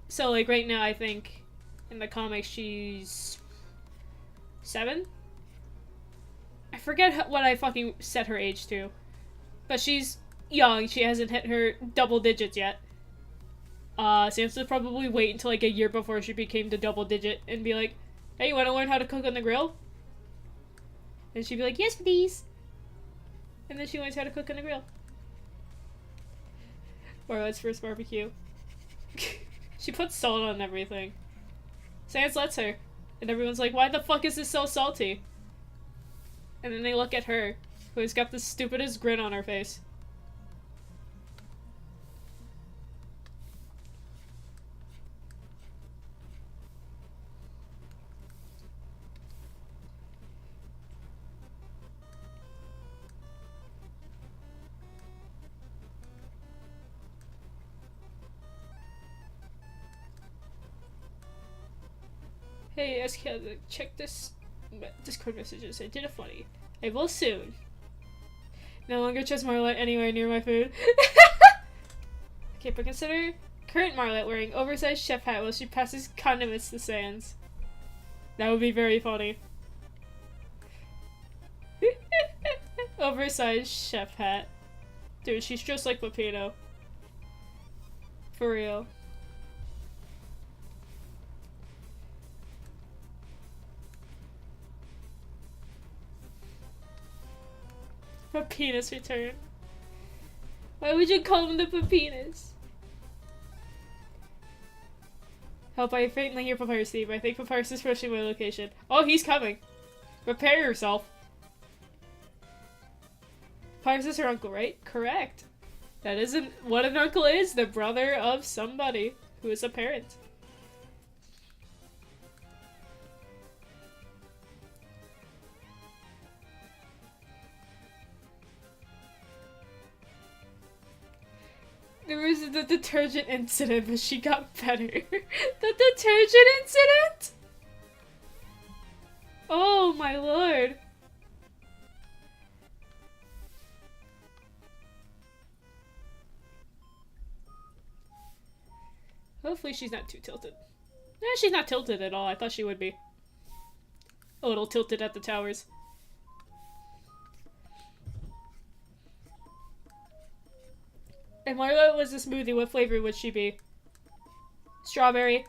So, like, right now, I think, in the comics, she's... 7? I forget what I fucking set her age to. But she's young. She hasn't hit her double digits yet. Sans would probably wait until, like, a year before she became the double digit and be like, hey, you want to learn how to cook on the grill? And she'd be like, yes, please. And then she learns how to cook on the grill. Marlette's first barbecue. She puts salt on everything. Sans lets her. And everyone's like, why the fuck is this so salty? And then they look at her, who's got the stupidest grin on her face. Hey, SK, check this Discord messages. I did it funny. I will soon. No longer trust Marlette anywhere near my food. Okay, but consider current Marlette wearing oversized chef hat while she passes condiments to Sans. That would be very funny. Oversized chef hat. Dude, she's just like Pepino. For real. Penis return. Why would you call him the penis? Help, I faintly hear Papyrus Steve. I think Papyrus is pushing my location. Oh, he's coming. Prepare yourself. Papyrus is her uncle, right? Correct. That isn't what an uncle is. The brother of somebody who is a parent. There was the detergent incident, but she got better. The detergent incident? Oh my lord. Hopefully she's not too tilted. Nah, she's not tilted at all. I thought she would be. A little tilted at the towers. If Marla was a smoothie, what flavor would she be? Strawberry.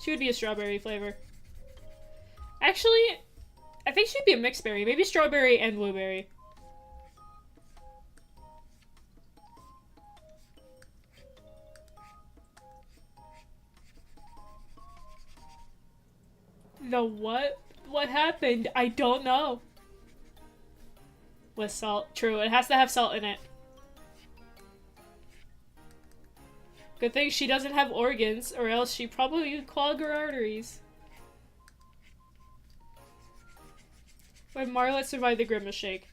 She would be a strawberry flavor. Actually, I think she'd be a mixed berry. Maybe strawberry and blueberry. The what? What happened? I don't know. With salt. True, it has to have salt in it. Good thing she doesn't have organs, or else she probably would clog her arteries. When Marla survived the Grimace Shake.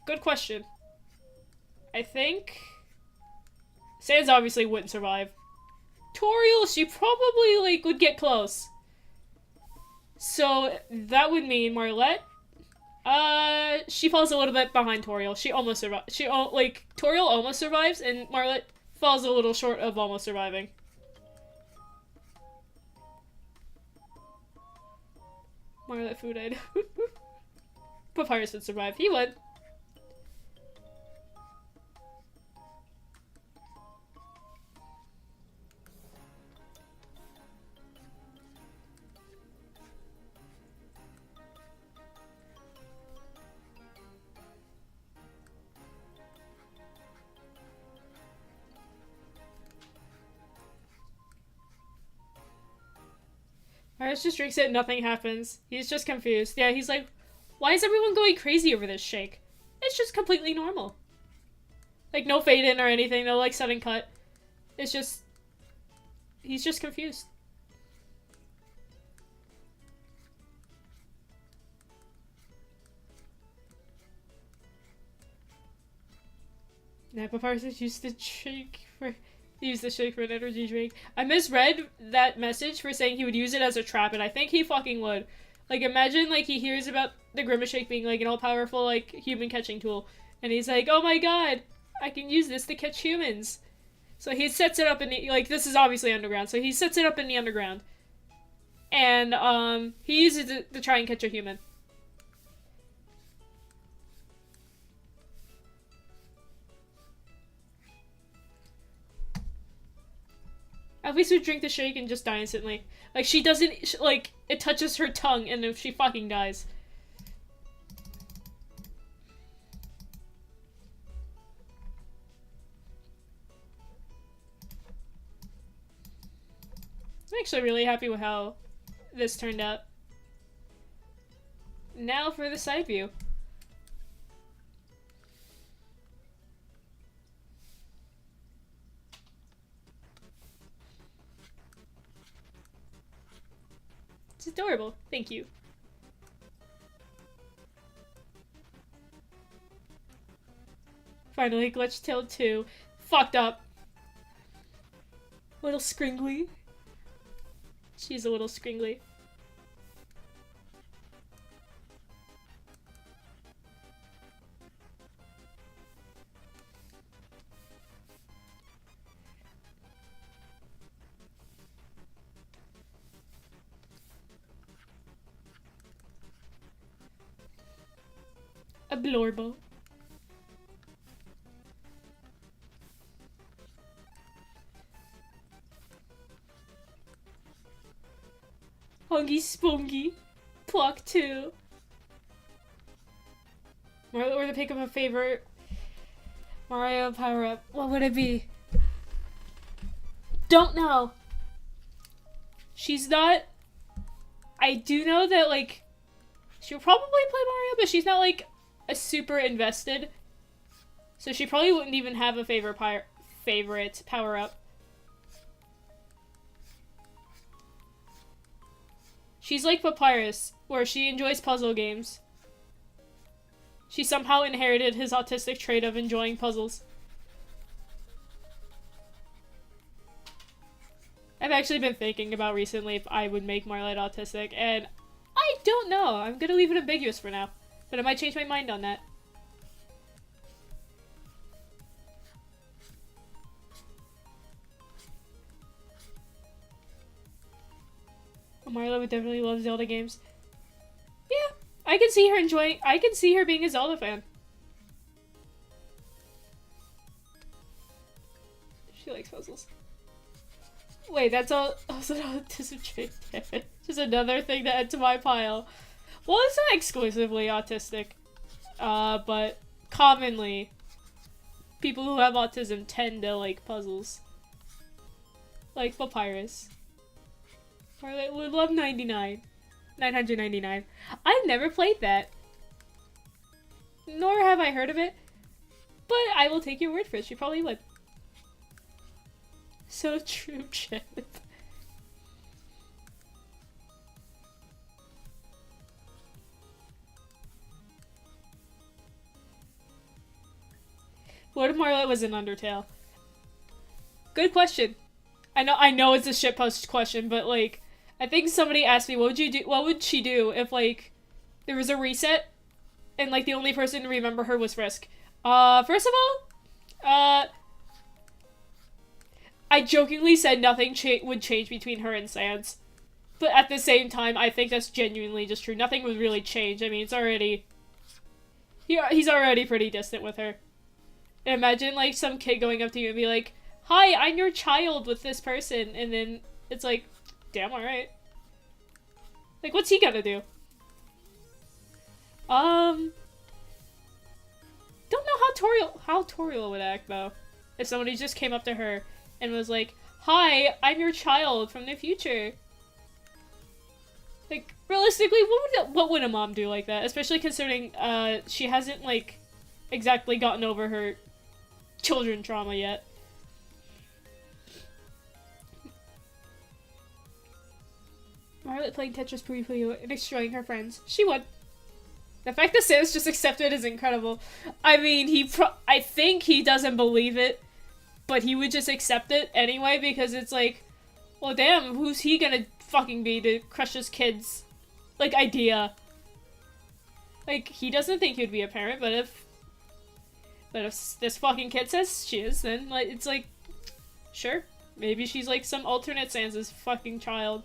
Good question. I think Sans obviously wouldn't survive. Toriel, she probably, like, would get close. So, that would mean Marlette, she falls a little bit behind Toriel. She almost survives. Toriel almost survives, and Marlette falls a little short of almost surviving. Marlette fooded. Papyrus would survive. He would. Paris just drinks it, nothing happens. He's just confused. Yeah, he's like, why is everyone going crazy over this shake? It's just completely normal. Like, no fade in or anything, no, like, sudden cut. It's just... he's just confused. Nah, Papyrus used the shake for... use the shake for an energy drink. I misread that message for saying he would use it as a trap, and I think he fucking would. Like, imagine, like, he hears about the Grimace Shake being, like, an all-powerful, like, human catching tool. And he's like, oh my god, I can use this to catch humans. So he sets it up in the, like, this is obviously underground, so he sets it up in the underground. And, he uses it to try and catch a human. At least we drink the shake and just die instantly. Like, she doesn't, like, it touches her tongue and if she fucking dies. I'm actually really happy with how this turned out. Now for the side view. It's adorable. Thank you. Finally, Glitch Tail 2. Fucked up. Little scringly. She's a little scringly. A blorbo. Hungy Spungy. Pluck 2. Mario or to pick up a favorite Mario power up. What would it be? Don't know. She's not I do know that, like, she'll probably play Mario, but she's not, like, a super invested. So she probably wouldn't even have a favorite power-up. She's like Papyrus, where she enjoys puzzle games. She somehow inherited his autistic trait of enjoying puzzles. I've actually been thinking about recently if I would make Marlette autistic, and I don't know. I'm gonna leave it ambiguous for now, but I might change my mind on that. Marla would definitely love Zelda games. Yeah, I can see her being a Zelda fan. She likes puzzles. Wait, that's all also an autism trait. Just another thing to add to my pile. Well, it's not exclusively autistic. But commonly, people who have autism tend to like puzzles. Like Papyrus. Or would love 999. I've never played that. Nor have I heard of it. But I will take your word for it. She probably would. So true, Chip. What if Marla was in Undertale? Good question. I know it's a shitpost question, but like, I think somebody asked me, what would she do if, like, there was a reset and, like, the only person to remember her was Frisk? First of all, I jokingly said nothing would change between her and Sans. But at the same time, I think that's genuinely just true. Nothing would really change. I mean, it's already... he's already pretty distant with her. Imagine, like, some kid going up to you and be like, hi, I'm your child with this person. And then it's like... Damn, alright. Like, what's he gonna do? Don't know how Toriel would act, though. If somebody just came up to her and was like, hi, I'm your child from the future. Like, realistically, what would a mom do like that? Especially considering, she hasn't, like, exactly gotten over her children trauma yet. Margaret playing Tetris Puyo and destroying her friends. She would. The fact that Sans just accepted is incredible. I mean, I think he doesn't believe it, but he would just accept it anyway because it's like, well, damn, who's he gonna fucking be to crush his kid's, like, idea? Like, he doesn't think he'd be a parent, but if this fucking kid says she is, then, like, it's like, sure. Maybe she's, like, some alternate Sans's fucking child.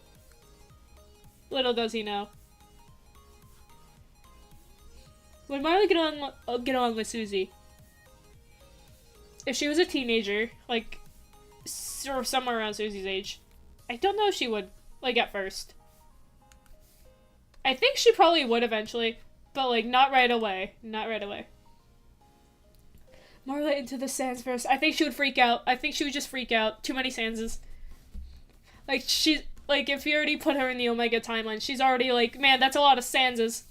Little does he know. Would Marley get on with Susie? If she was a teenager, like, or somewhere around Susie's age, I don't know if she would, like, at first. I think she probably would eventually, but, like, not right away. Not right away. Marla into the Sans first. I think she would freak out. I think she would just freak out. Too many Sanses. Like, like, if you already put her in the Omega timeline, she's already like, man, that's a lot of Sanses.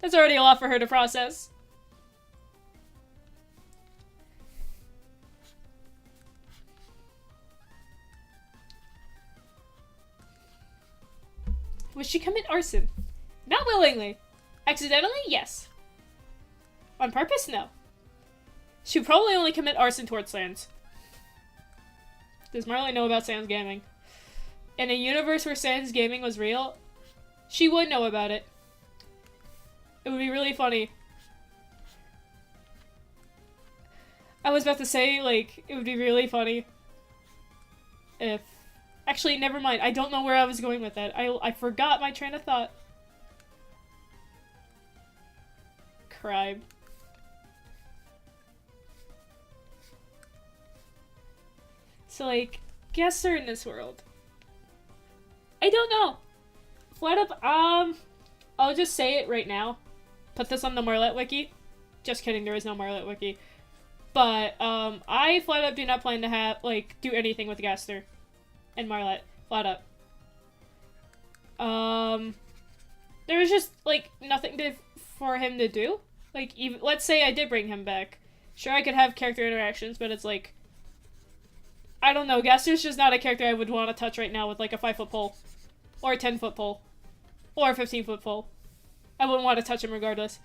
That's already a lot for her to process. Would she commit arson? Not willingly. Accidentally? Yes. On purpose? No. She would probably only commit arson towards Sans. Does Marley know about Sans gaming? In a universe where Sans gaming was real, she would know about it. It would be really funny. I was about to say, like, it would be really funny if... Actually, never mind. I don't know where I was going with that. I forgot my train of thought. Crime. So, like, guests are in this world. I don't know. Flat up, I'll just say it right now. Put this on the Marlette wiki. Just kidding, there is no Marlette wiki. But, I flat up do not plan to have, like, do anything with Gaster and Marlette. Flat up. there was just, like, nothing for him to do. Like, even, let's say I did bring him back. Sure, I could have character interactions, but it's like, I don't know, Gaster's just not a character I would want to touch right now with, like, a 5-foot pole. Or a 10-foot pole. Or a 15-foot pole. I wouldn't want to touch him regardless.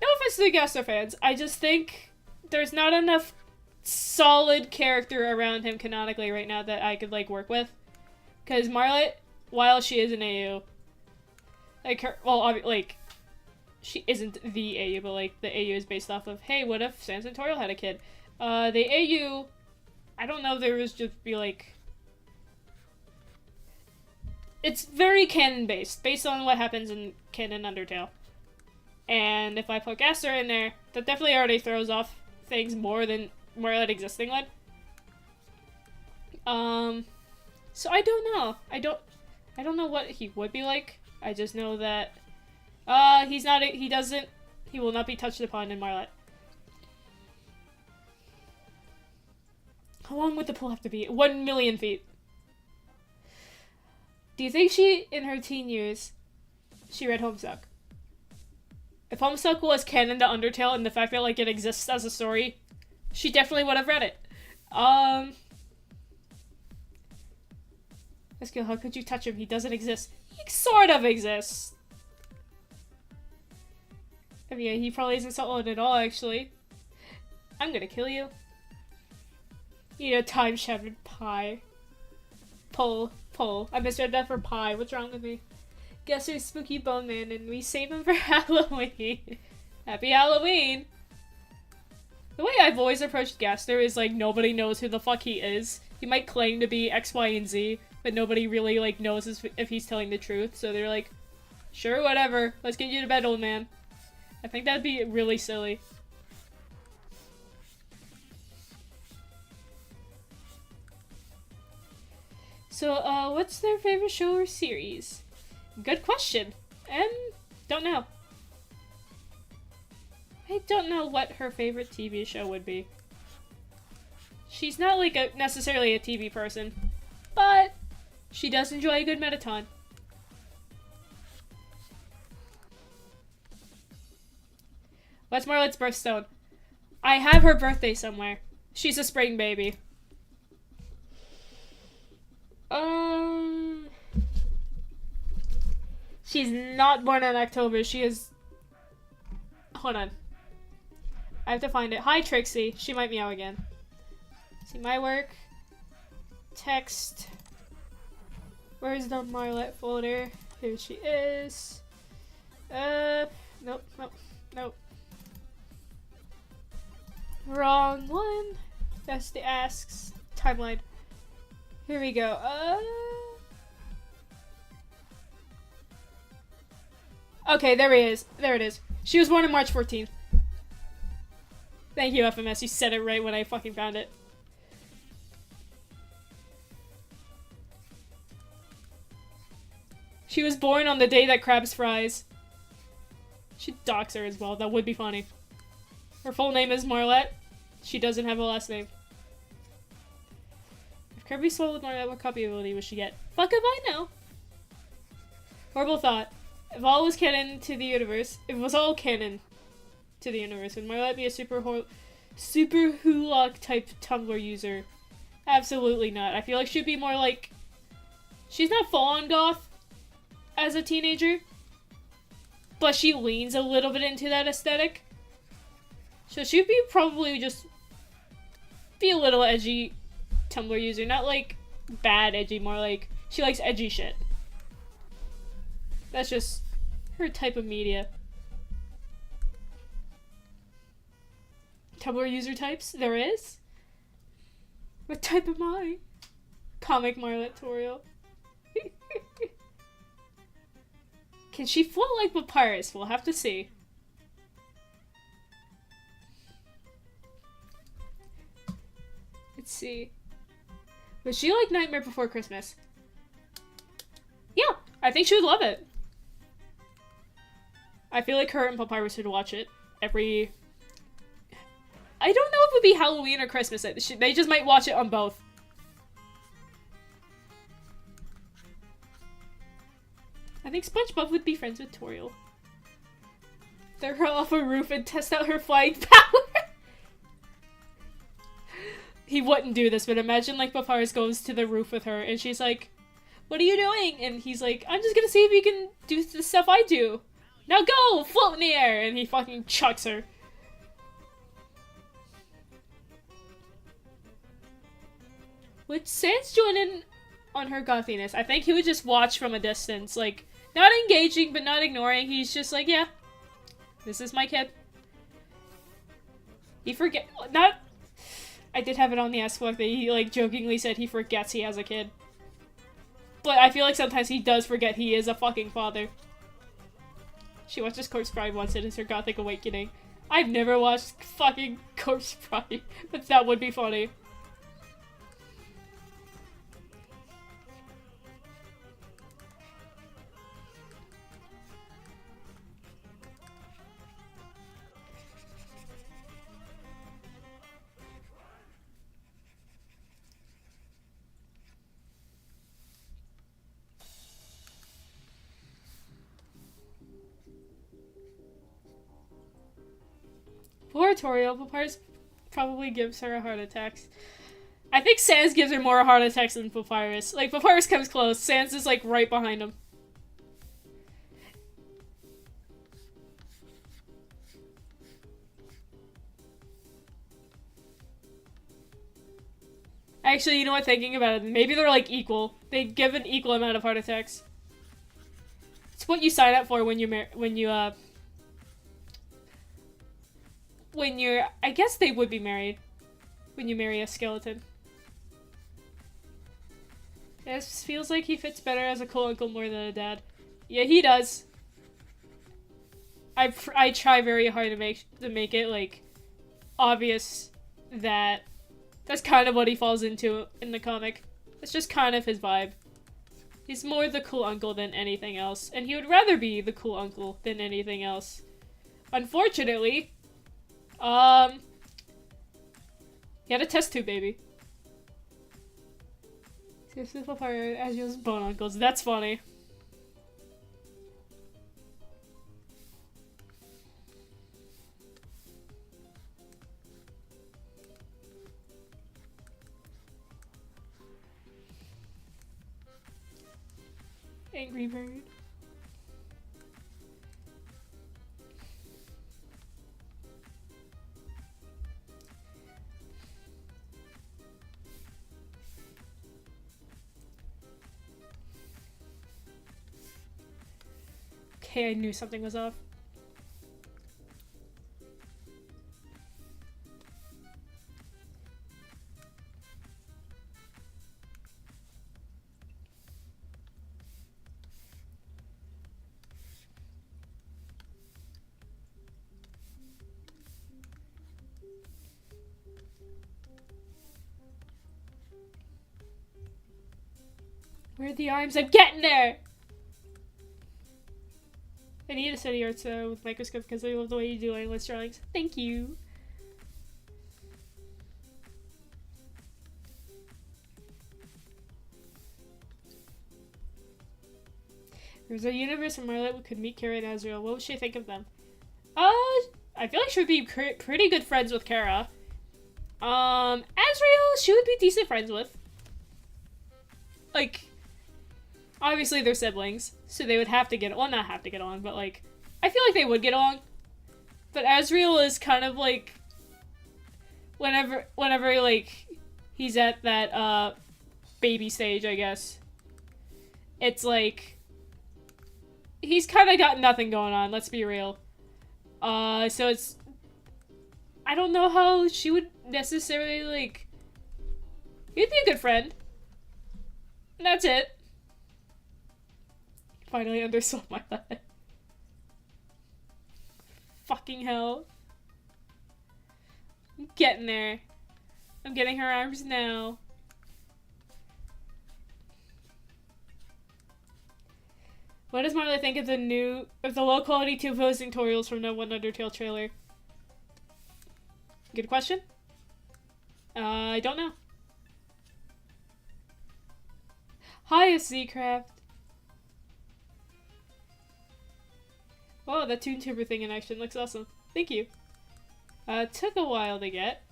No offense to the Gaster fans, I just think there's not enough solid character around him canonically right now that I could, like, work with. Because Marlet, while she is an AU, like, her, well, like, she isn't the AU, but, like, the AU is based off of, hey, what if Sans and Toriel had a kid? The AU, I don't know if there was just be, like, it's very canon-based, based on what happens in canon Undertale. And if I put Gaster in there, that definitely already throws off things more than Marlet existing would. So I don't know. I don't know what he would be like. I just know that he will not be touched upon in Marlet. How long would the pool have to be? 1 million feet. Do you think she, in her teen years, she read Homestuck? If Homestuck was canon to Undertale and the fact that, like, it exists as a story, she definitely would have read it. Eskil, how could you touch him? He doesn't exist. He sort of exists. I mean, yeah, he probably isn't solid at all, actually. I'm gonna kill you. Eat a time-shattered pie. Pull. I misread that for pie. What's wrong with me? Guess who's Spooky Bone Man, and we save him for Halloween. Happy Halloween! The way I've always approached Gaster is, like, nobody knows who the fuck he is. He might claim to be X, Y, and Z, but nobody really, like, knows if he's telling the truth. So they're like, sure, whatever. Let's get you to bed, old man. I think that'd be really silly. So, what's their favorite show or series? Good question. And don't know. I don't know what her favorite TV show would be. She's not, like, necessarily a TV person, but she does enjoy a good Metaton. What's Marlet's birthstone? I have her birthday somewhere. She's a spring baby. She's not born in October. She is... Hold on. I have to find it. Hi, Trixie. She might meow again. See my work. Text. Where's the Marlet folder? Here she is. Nope. Wrong one. That's the asks timeline. Here we go. Okay, there he is. There it is. She was born on March 14th. Thank you, FMS. You said it right when I fucking found it. She was born on the day that crabs fries. Should dox her as well. That would be funny. Her full name is Marlet. She doesn't have a last name. If Kirby swallowed Marlet, what copy ability would she get? Fuck if I know. Horrible thought. If all was canon to the universe, if it was all canon to the universe, would Marlet be a super Hulock type Tumblr user? Absolutely not. I feel like she'd be more like... She's not full-on goth as a teenager, but she leans a little bit into that aesthetic. So she'd be probably just be a little edgy Tumblr user. Not like bad edgy, more like she likes edgy shit. That's just her type of media. Tumblr user types? There is? What type am I? Comic Marlet Toriel. Can she float like Papyrus? We'll have to see. Let's see. Was she like Nightmare Before Christmas? Yeah, I think she would love it. I feel like her and Papyrus would watch it every... I don't know if it would be Halloween or Christmas. They just might watch it on both. I think SpongeBob would be friends with Toriel. Throw her off a roof and test out her flying power. He wouldn't do this, but imagine like Papyrus goes to the roof with her and she's like, "What are you doing?" And he's like, "I'm just gonna see if you can do the stuff I do. Now go! Float in the air!" And he fucking chucks her. Would Sans join in on her gothiness? I think he would just watch from a distance, like, not engaging but not ignoring. He's just like, yeah, this is my kid. He I did have it on the S-Book that he, like, jokingly said he forgets he has a kid. But I feel like sometimes he does forget he is a fucking father. She watches Corpse Bride once. It is her gothic awakening. I've never watched fucking Corpse Bride, but that would be funny. Poor Toriel. Papyrus probably gives her a heart attack. I think Sans gives her more heart attacks than Papyrus. Like, Papyrus comes close. Sans is, like, right behind him. Actually, you know what? Thinking about it, maybe they're, like, equal. They give an equal amount of heart attacks. It's what you sign up for when you're, I guess they would be married when you marry a skeleton. It feels like he fits better as a cool uncle more than a dad. Yeah, he does. I try very hard to make it, like, obvious that that's kind of what he falls into in the comic. It's just kind of his vibe. He's more the cool uncle than anything else, and he would rather be the cool uncle than anything else. Unfortunately, he had a test tube baby. Seriously, Papyrus as your bone uncles. That's funny. Angry bird. Okay, I knew something was off. Where are the arms? I'm getting there! I need to study art with microscope because I love the way you do endless drawings. Thank you. There's a universe where Marlet could meet Kara and Azrael. What would she think of them? I feel like she would be pretty good friends with Kara. Azrael, she would be decent friends with. Like, obviously they're siblings, so they would have to get, well, not have to get along, but like, I feel like they would get along. But Azrael is kind of like, whenever like, he's at that, baby stage, I guess, it's like, he's kind of got nothing going on, let's be real. So it's, I don't know how she would necessarily, like, you'd be a good friend. And that's it. Finally undersold my life. Fucking hell. I'm getting there. I'm getting her arms now. What does Marla think of the low quality 2 posing tutorials from the One Undertale trailer? Good question. I don't know. Hi, Seacraft. Oh, that ToonTuber thing in action looks awesome. Thank you. Took a while to get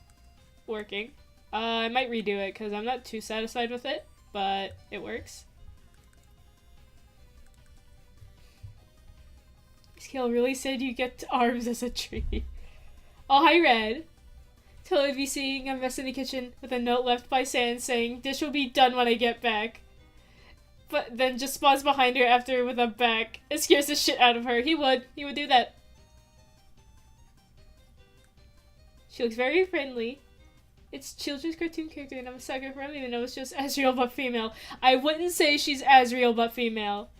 working. I might redo it because I'm not too satisfied with it, but it works. Scale really said you get arms as a tree. Oh, hi, Red. Totally be seeing a mess in the kitchen with a note left by Sans saying, "Dish will be done when I get back." But then just spawns behind her after with a back. It scares the shit out of her. He would do that. She looks very friendly. It's children's cartoon character and I'm a sucker for him even though it's just Azrael but female. I wouldn't say she's Azrael but female.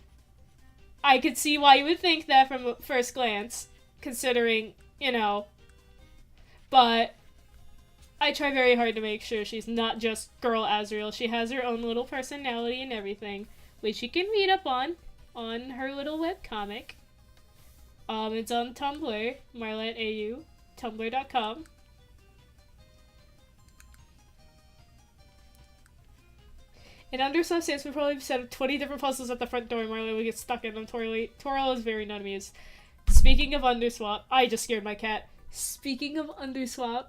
I could see why you would think that from first glance, considering, you know. But I try very hard to make sure she's not just girl Azrael. She has her own little personality and everything, which you can read up on her little webcomic. It's on Tumblr, marletau, tumblr.com. And Underslav stands for probably set up 20 different puzzles at the front door and Marley will get stuck in them. Toriel is very not amused. Speaking of Underswap, I just scared my cat. Speaking of Underswap,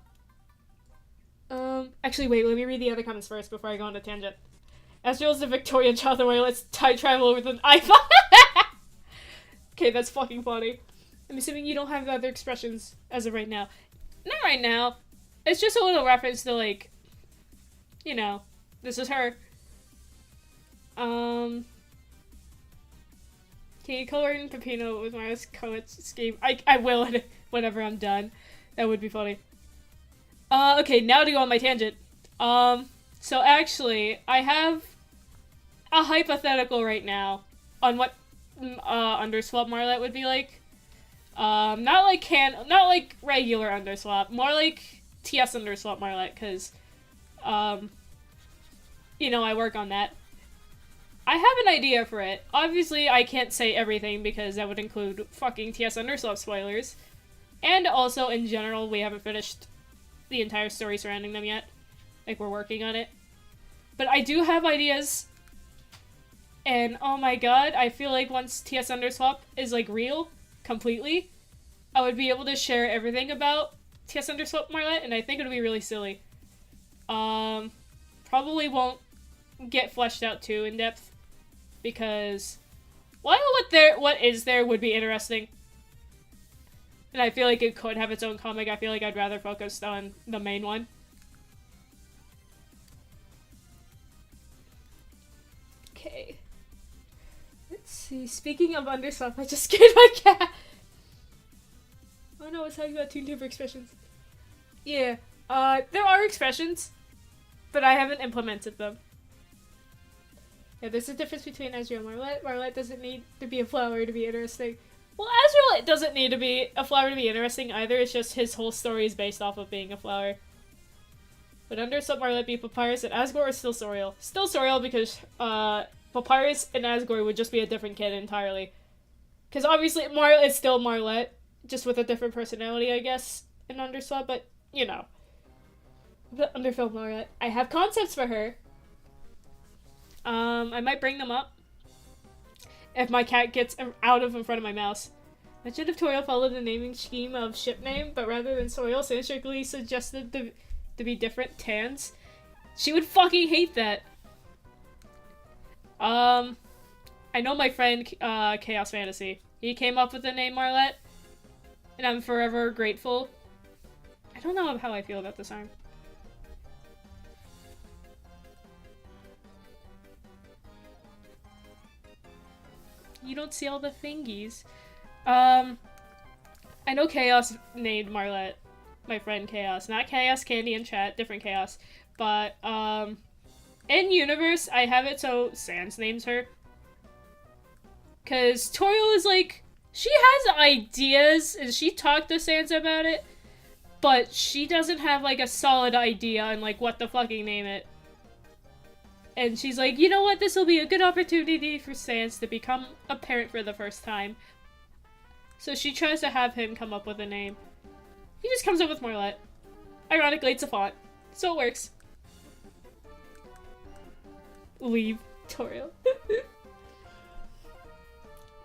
actually wait, let me read the other comments first before I go on a tangent. Azrael's the Victorian child of let's time travel with an iPhone. Okay, that's fucking funny. I'm assuming you don't have other expressions as of right now. Not right now. It's just a little reference to, like, you know, this is her. Can you color in Pepino with my color scheme? I will whenever I'm done. That would be funny. Okay, now to go on my tangent. So actually, I have a hypothetical right now on what underswap Marlet would be like. Not like regular underswap, more like TS underswap Marlet, because, you know, I work on that. I have an idea for it. Obviously, I can't say everything because that would include fucking TS underswap spoilers. And also, in general, we haven't finished the entire story surrounding them yet. Like, we're working on it. But I do have ideas. And, oh my god, I feel like once TS underswap is, like, real, completely, I would be able to share everything about TS underswap Marlet, and I think it would be really silly. Probably won't get fleshed out too in depth. Because while what is there would be interesting. And I feel like it could have its own comic. I feel like I'd rather focus on the main one. Okay. Let's see. Speaking of underswap, I just scared my cat. Oh no, I was talking about ToonTuber expressions. Yeah. There are expressions, but I haven't implemented them. Yeah, there's a difference between Azrael and Marlet. Marlet doesn't need to be a flower to be interesting. Well, Azrael doesn't need to be a flower to be interesting either. It's just his whole story is based off of being a flower. But Underswap Marlet be Papyrus and Asgore or still Soriel? Still Soriel because Papyrus and Asgore would just be a different kid entirely. Because obviously Marlet is still Marlet, just with a different personality, I guess, in Underswap. But, you know. The Underfilled Marlet. I have concepts for her. I might bring them up if my cat gets out of in front of my mouse. Imagine if Toriel followed the naming scheme of ship name, but rather than Soil, strictly suggested to be different Tans. She would fucking hate that. I know my friend, Chaos Fantasy. He came up with the name Marlet, and I'm forever grateful. I don't know how I feel about this arm. You don't see all the thingies. I know Chaos named Marlet. My friend Chaos. Not Chaos Candy in chat, different Chaos. But, in universe, I have it so Sans names her. Cause Toriel is like, she has ideas, and she talked to Sans about it, but she doesn't have, like, a solid idea on, like, what to fucking name it. And she's like, you know what, this will be a good opportunity for Sans to become a parent for the first time. So she tries to have him come up with a name. He just comes up with Marlet. Ironically, it's a font, so it works. Leave Toriel.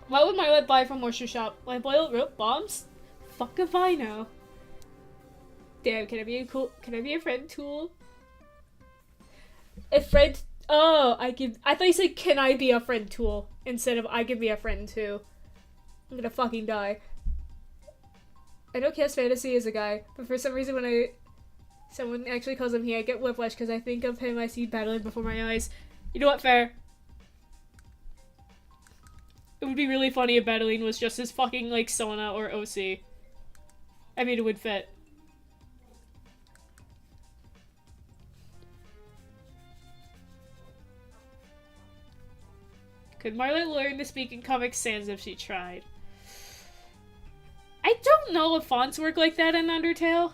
What would Marlet buy from Moisture Shop? Like boiled rope bombs? Fuck if I know. Damn, can I be a friend tool? A friend. Oh, I thought you said, can I be a friend tool? Instead of, I can be a friend too. I'm gonna fucking die. I know Chaos Fantasy is a guy, but for some reason when someone actually calls him he, I get whiplash because I think of him, I see battling before my eyes. You know what, fair. It would be really funny if battling was just as fucking like Sona or OC. I mean, it would fit. Could Marlet learn to speak in Comic Sans if she tried? I don't know if fonts work like that in Undertale.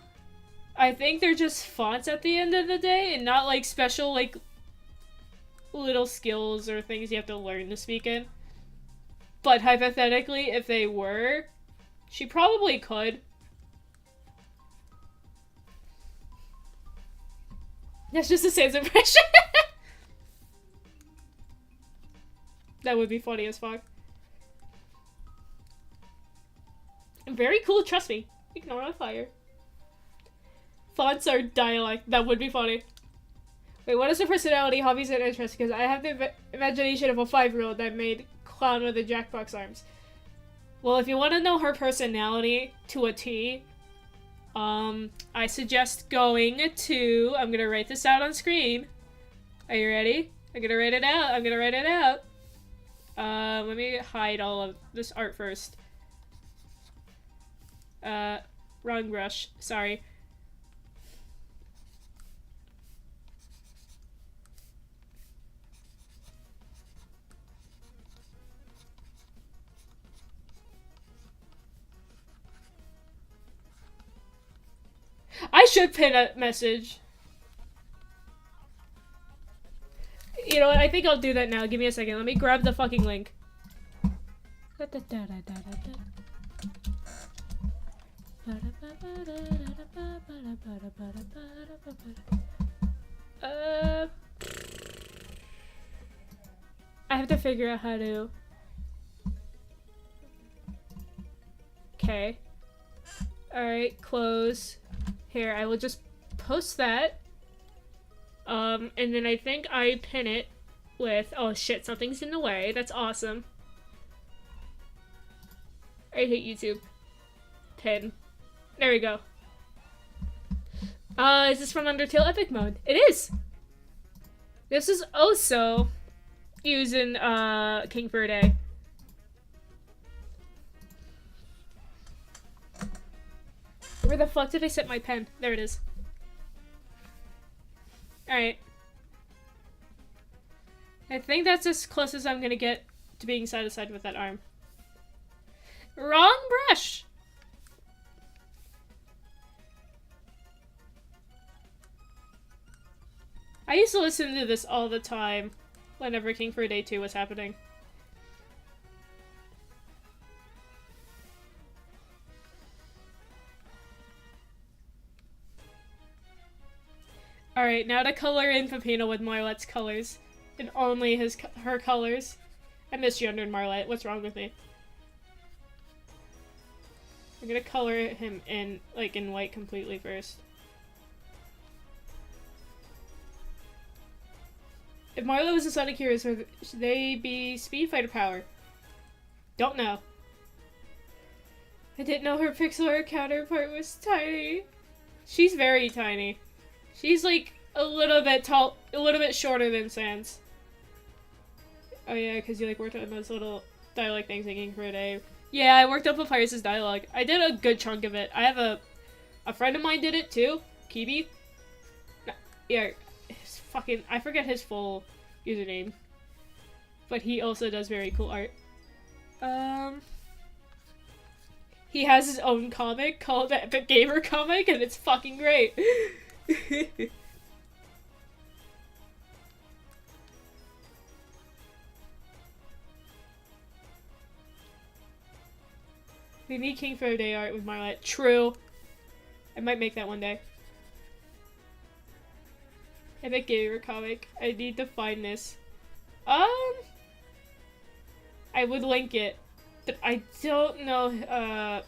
I think they're just fonts at the end of the day and not like special like little skills or things you have to learn to speak in. But hypothetically, if they were, she probably could. That's just a Sans impression. That would be funny as fuck. Very cool, trust me. Ignore on fire. Fonts are dialect. That would be funny. Wait, what is her personality, hobbies, and interests? Because I have the imagination of a 5-year-old that made clown with the Jackbox arms. Well, if you want to know her personality to a T, I suggest going to... I'm gonna write this out on screen. Are you ready? I'm gonna write it out. Let me hide all of this art first. Wrong brush. Sorry. I should pin a message. You know what? I think I'll do that now. Give me a second. Let me grab the fucking link. I have to figure out how to... Okay. Alright, close. Here, I will just post that. And then I think I pin it with... Oh shit, something's in the way. That's awesome. I hate YouTube. Pin. There we go. Is this from Undertale Epic Mode? It is! This is also using, King for a Day. Where the fuck did I set my pen? There it is. Alright. I think that's as close as I'm gonna get to being side to side with that arm. Wrong brush! I used to listen to this all the time whenever King for a Day 2 was happening. Alright, now to color in Pepino with Marlet's colors. And only her colors. I misgendered Marlet. What's wrong with me? I'm gonna color him in, like, in white completely first. If Marlet was a Sonic hero, should they be Speed Fighter power? Don't know. I didn't know her pixel art counterpart was tiny. She's very tiny. She's like a little bit tall, a little bit shorter than Sans. Oh yeah, because you like worked on those little dialogue things thinking for a day. Yeah, I worked on Papyrus's dialogue. I did a good chunk of it. I have a friend of mine did it too, Kibi. No, yeah, his fucking, I forget his full username, but he also does very cool art. He has his own comic called the Epic Gamer Comic, and it's fucking great. We need King for a Day art with Marlet. True. I might make that one day. Epic Gamer Comic. I need to find this. I would link it. I don't know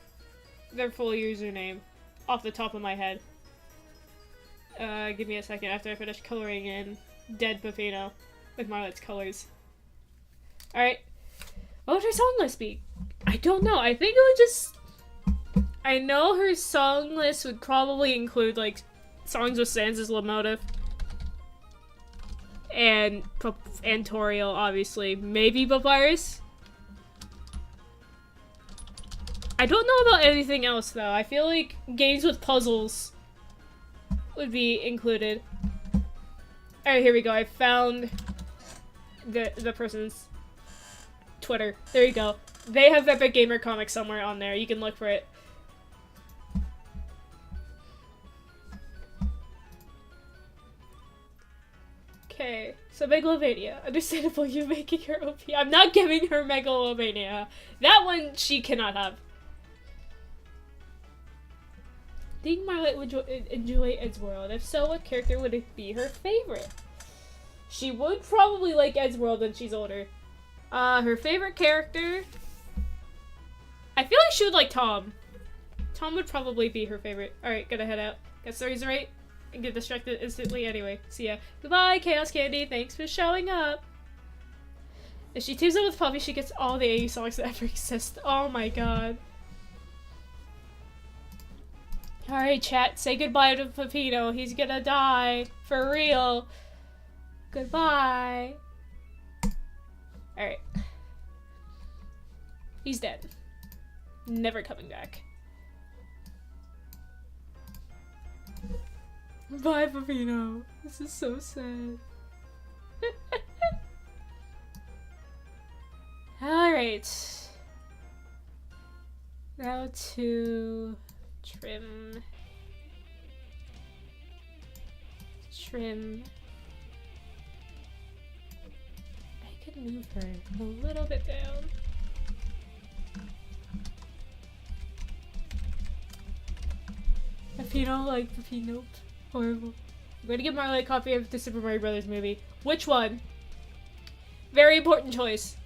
their full username off the top of my head. Give me a second after I finish coloring in Dead Pepino with Marlette's colors. Alright. What would her song list be? I don't know. I think it would just... I know her song list would probably include, like, songs with Sans' motive. And Toriel, obviously. Maybe Papyrus? I don't know about anything else, though. I feel like games with puzzles would be included. Alright, here we go. I found the person's Twitter. There you go. They have Epic Gamer Comics somewhere on there. You can look for it. Okay, so Megalovania. Understandable you making her OP. I'm not giving her Megalovania. That one she cannot have. Think Marlette would enjoy Eddsworld. If so, what character would it be her favorite? She would probably like Eddsworld when she's older. Her favorite character... I feel like she would like Tom. Tom would probably be her favorite. Alright, gotta head out. Got stories to write and get distracted instantly anyway. See ya. Goodbye, Chaos Candy. Thanks for showing up. If she teams up with Puffy, she gets all the AU songs that ever exist. Oh my god. Alright, chat. Say goodbye to Pepino. He's gonna die. For real. Goodbye. Alright. He's dead. Never coming back. Bye, Pepino. This is so sad. Alright. Now to trim. I could move her a little bit down. Pepino, like Pepino. Horrible. I'm going to give Marlette a copy of the Super Mario Brothers movie. Which one? Very important choice.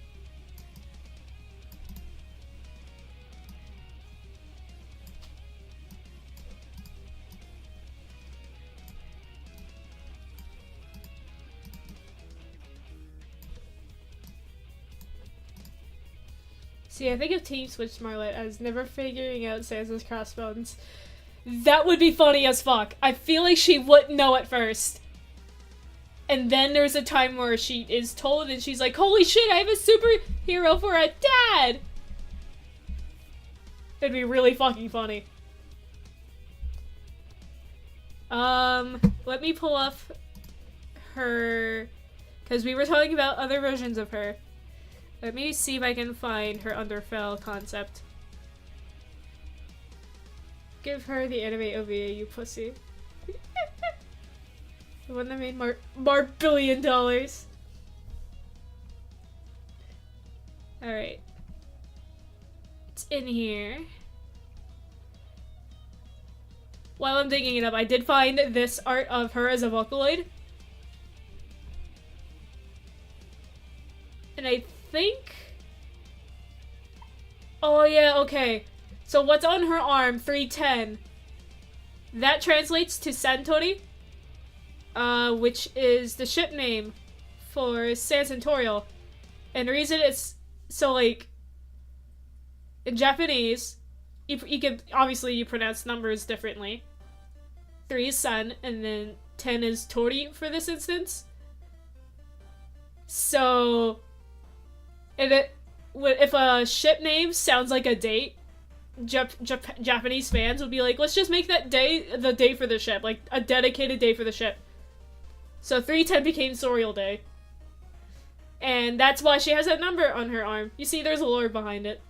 See, I think if Team switched Marlette as never figuring out Sans' crossbones, that would be funny as fuck. I feel like she wouldn't know at first. And then there's a time where she is told and she's like, holy shit, I have a superhero for a dad! It'd be really fucking funny. Let me pull up her... because we were talking about other versions of her. Let me see if I can find her Underfell concept. Give her the anime OVA, you pussy. The one that made more $1 billion. Alright. It's in here. While I'm digging it up, I did find this art of her as a Vocaloid. And I think... oh yeah, okay. So what's on her arm, 310, that translates to Santori, which is the ship name for San Santorial. And the reason it's so, like, in Japanese, you can, obviously you pronounce numbers differently. 3 is San, and then 10 is Tori for this instance. So, if a ship name sounds like a date, Japanese fans would be like, let's just make that day the day for the ship, like a dedicated day for the ship. So 310 became Sorial Day. And that's why she has that number on her arm. You see, there's a lore behind it.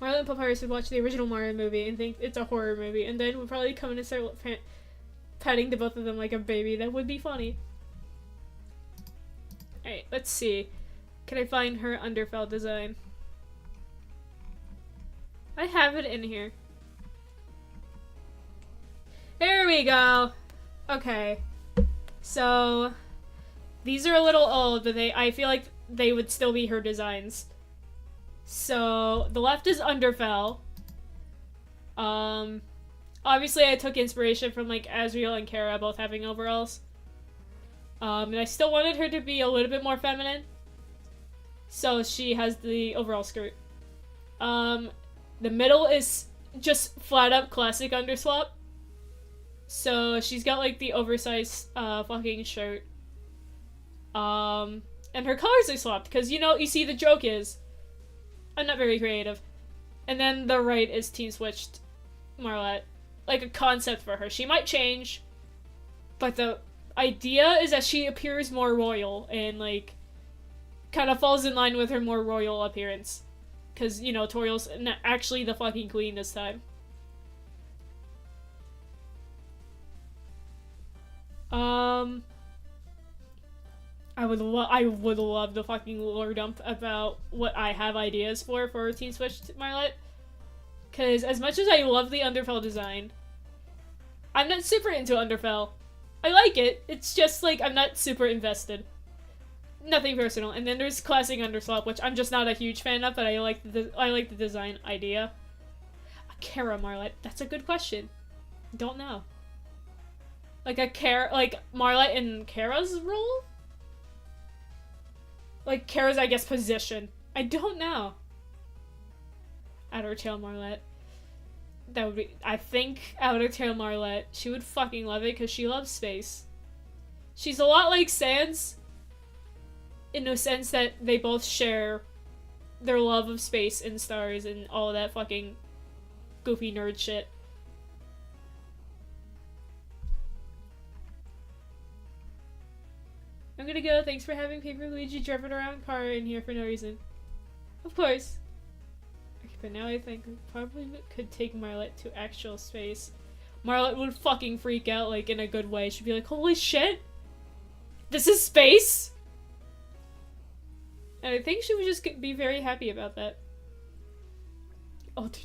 Marlette and Papyrus would watch the original Mario movie and think it's a horror movie, and then would probably come in and start petting the both of them like a baby. That would be funny. Alright, let's see. Can I find her Underfell design? I have it in here. There we go! Okay. So, These are a little old, but I feel like they would still be her designs. So, the left is Underfell. Obviously I took inspiration from, like, Azriel and Kara both having overalls. And I still wanted her to be a little bit more feminine. So she has the overall skirt. The middle is just flat up classic underswap. So she's got, like, the oversized, fucking shirt. And her colors are swapped, because, you know, you see the joke is, I'm not very creative. And then the right is team switched Marlette. Like, a concept for her. She might change, but the idea is that she appears more royal, and, like, kind of falls in line with her more royal appearance. Because, you know, Toriel's actually the fucking queen this time. I would love the fucking lore dump about what I have ideas for Team Switched Marlette. Because as much as I love the Underfell design, I'm not super into Underfell. I like it, it's just like I'm not super invested. Nothing personal. And then there's classic Underswap, which I'm just not a huge fan of, but I like the design idea. Kara Marlette, that's a good question. Don't know. Like Marlette in Kara's role? Like Kara's, I guess, position. I don't know. Outer Tail Marlette. That would be, I think Outer Tail Marlette, she would fucking love it because she loves space. She's a lot like Sans, in the sense that they both share their love of space and stars and all that fucking goofy nerd shit. I'm gonna go. Thanks for having Paper Luigi driving around car in here for no reason. Of course. Okay, but now I think we probably could take Marlette to actual space. Marlette would fucking freak out, like, in a good way. She'd be like, holy shit! This is space?! And I think she would just be very happy about that.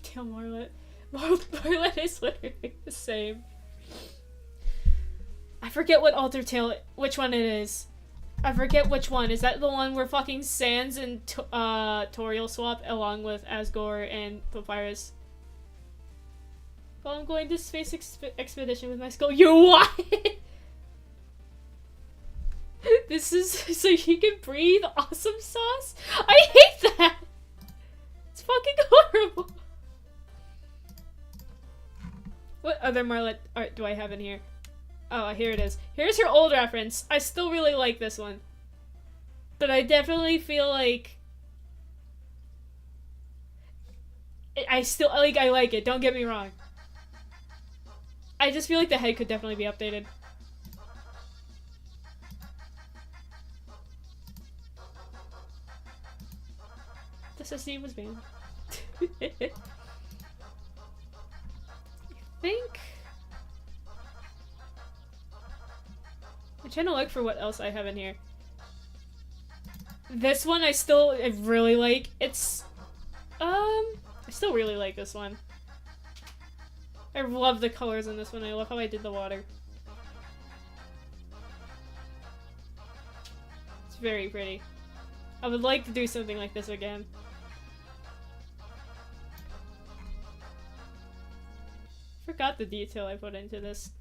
Tail Marlette. Marlette is literally the same. I forget what Tail, which one it is. I forget which one. Is that the one where fucking Sans and Toriel swap along with Asgore and Papyrus? Well, I'm going to space expedition with my skull. You what? This is so you can breathe awesome sauce? I hate that! It's fucking horrible. What other Marlette art do I have in here? Oh, here it is. Here's her old reference. I still really like this one. But I definitely feel like... I like it. Don't get me wrong. I just feel like the head could definitely be updated. The SSD was banned. I think... I'm trying to look for what else I have in here. This one I really like. It's, I still really like this one. I love the colors in this one. I love how I did the water. It's very pretty. I would like to do something like this again. Forgot the detail I put into this.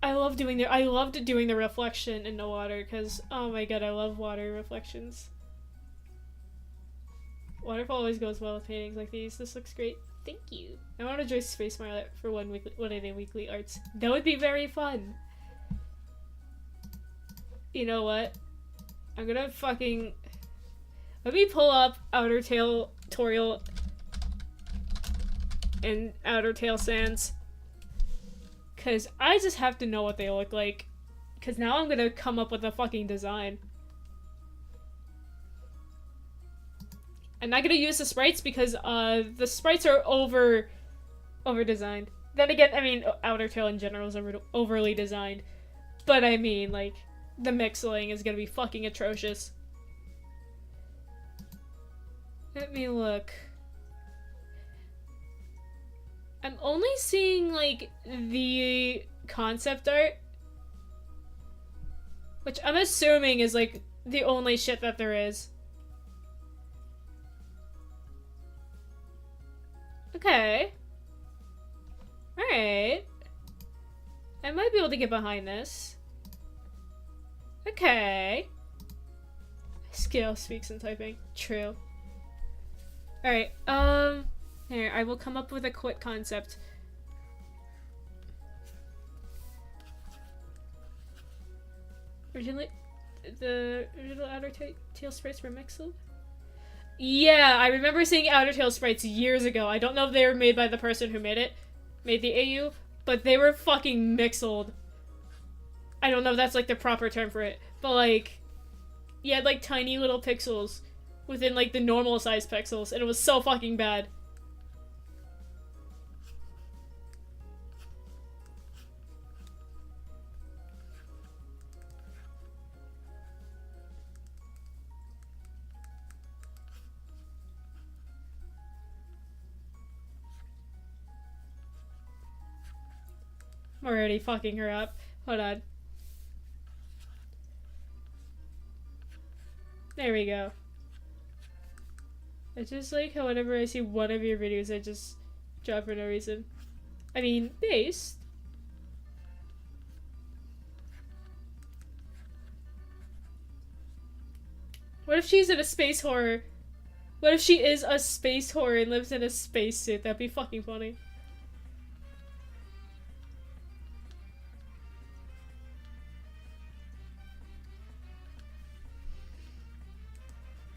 I loved doing the reflection in the water because, oh my god, I love water reflections. Waterfall always goes well with paintings like these. This looks great. Thank you. I want to join Space Marlette for one of the weekly arts. That would be very fun. You know what? I'm gonna fucking... Let me pull up Outer Tail Toriel and Outer Tail Sans. Because I just have to know what they look like. Because now I'm gonna come up with a fucking design. I'm not gonna use the sprites because the sprites are over-designed. Then again, I mean, Outer Tail in general is overly designed. But I mean, like, the mixing is gonna be fucking atrocious. Let me look. I'm only seeing, like, the concept art. Which I'm assuming is, like, the only shit that there is. Okay. Alright. I might be able to get behind this. Okay. Skill speaks in typing. True. Alright, here, I will come up with a quick concept. Originally, the original Outer Tail sprites were mixed? Yeah, I remember seeing Outer Tail sprites years ago. I don't know if they were made by the person who made the AU, but they were fucking mixed. I don't know if that's, like, the proper term for it, but, like, you had, like, tiny little pixels within, like, the normal size pixels, and it was so fucking bad. I'm already fucking her up. Hold on. There we go. I just like how whenever I see one of your videos, I just drop for no reason. I mean, based. What if she's in a space horror? What if she is a space horror and lives in a spacesuit? That'd be fucking funny.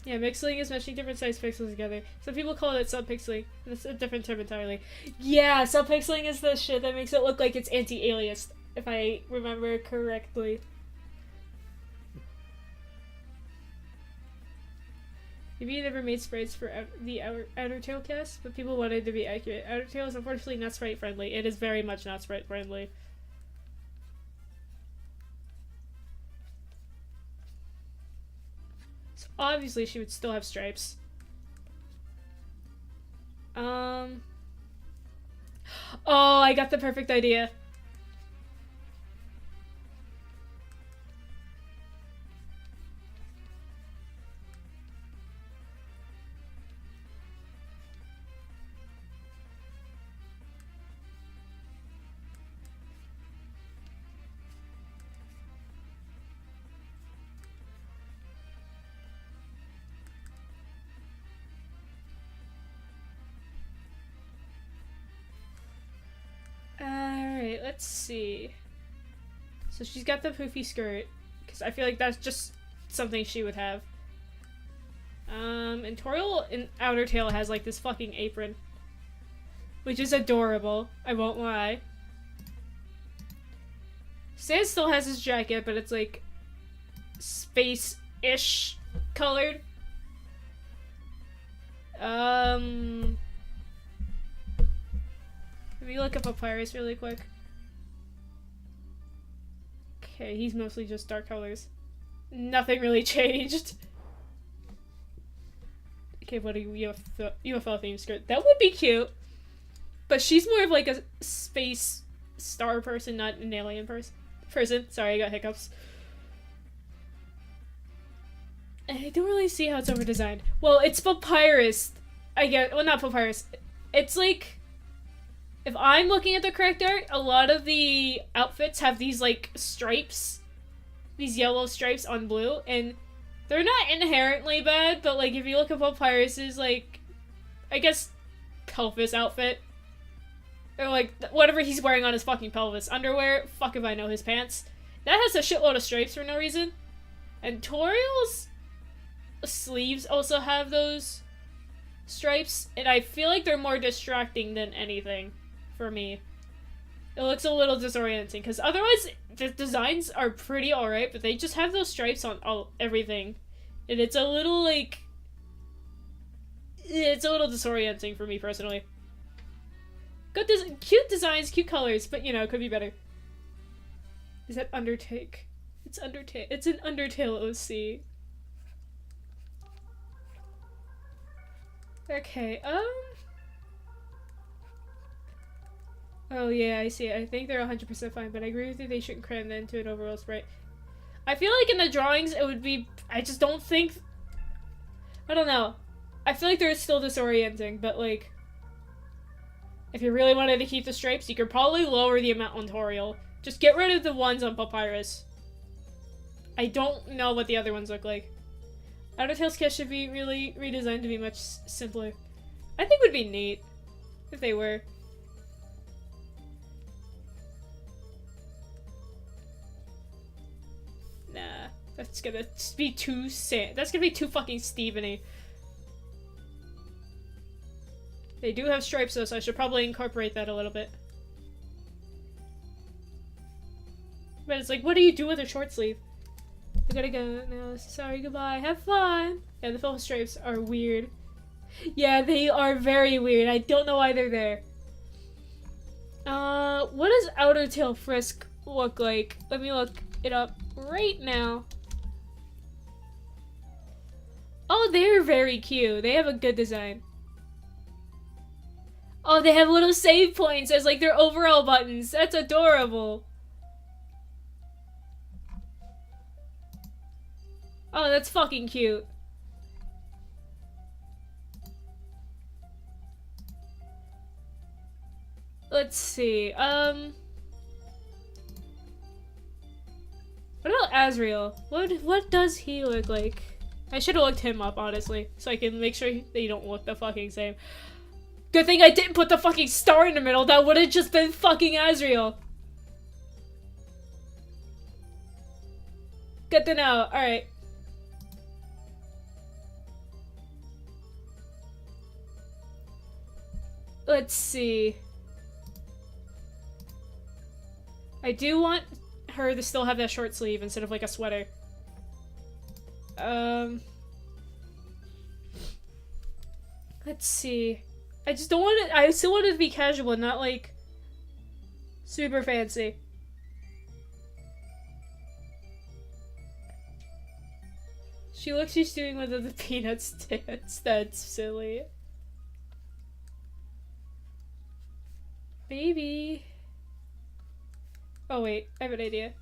Yeah, mixling is meshing different size pixels together. Some people call it subpixeling. That's a different term entirely. Yeah, subpixeling is the shit that makes it look like it's anti-aliased, if I remember correctly. Maybe you never made sprites for the Outer Tail cast, but people wanted to be accurate. Outer Tail is unfortunately not sprite friendly. It is very much not sprite friendly. So obviously she would still have stripes. Oh, I got the perfect idea. Alright, let's see. So she's got the poofy skirt, because I feel like that's just something she would have. And Toriel in Outer Tail has like this fucking apron, which is adorable, I won't lie. Stan still has his jacket, but it's like space-ish colored. Let me look up Papyrus really quick. Okay, he's mostly just dark colors. Nothing really changed. Okay, what are you? UFO themed skirt. That would be cute. But she's more of like a space star person, not an alien person. Sorry, I got hiccups. And I don't really see how it's over designed. Well, it's Papyrus. I get, well, not Papyrus. It's like, if I'm looking at the correct art, a lot of the outfits have these like stripes, these yellow stripes on blue, and they're not inherently bad, but like if you look at Papyrus's like, I guess, pelvis outfit, or like whatever he's wearing on his fucking pelvis, underwear, fuck if I know his pants, that has a shitload of stripes for no reason. And Toriel's sleeves also have those stripes, and I feel like they're more distracting than anything for me. It looks a little disorienting, because otherwise the designs are pretty alright, but they just have those stripes on everything. And it's a little, like, it's a little disorienting for me, personally. Good cute designs, cute colors, but, you know, it could be better. Is that Undertake? It's Undertale. It's an Undertale OC. Okay, Oh yeah, I see. I think they're 100% fine, but I agree with you, they shouldn't cram that into an overall sprite. I feel like in the drawings it would be, I just don't think, I don't know. I feel like they're still disorienting, but like, if you really wanted to keep the stripes, you could probably lower the amount on Toriel. Just get rid of the ones on Papyrus. I don't know what the other ones look like. Outertail's kit should be really redesigned to be much simpler. I think it would be neat if they were. Nah, that's gonna be too that's gonna be too fucking Steven-y. They do have stripes though, so I should probably incorporate that a little bit. But it's like, what do you do with a short sleeve? I gotta go now. Sorry, goodbye. Have fun! Yeah, the film stripes are weird. Yeah, they are very weird. I don't know why they're there. What does Outertail Frisk look like? Let me look it up right now. Oh, they're very cute. They have a good design. Oh, they have little save points as like their overall buttons. That's adorable. Oh, that's fucking cute. Let's see. What about Azrael? What does he look like? I should have looked him up, honestly, so I can make sure they don't look the fucking same. Good thing I didn't put the fucking star in the middle. That would have just been fucking Azrael. Good to know. Alright. Let's see. I do want her to still have that short sleeve instead of like a sweater. Let's see. I just don't want it. I still want it to be casual and not like super fancy. She looks she's doing one of the Peanuts dance. That's silly. Baby. Oh wait, I have an idea.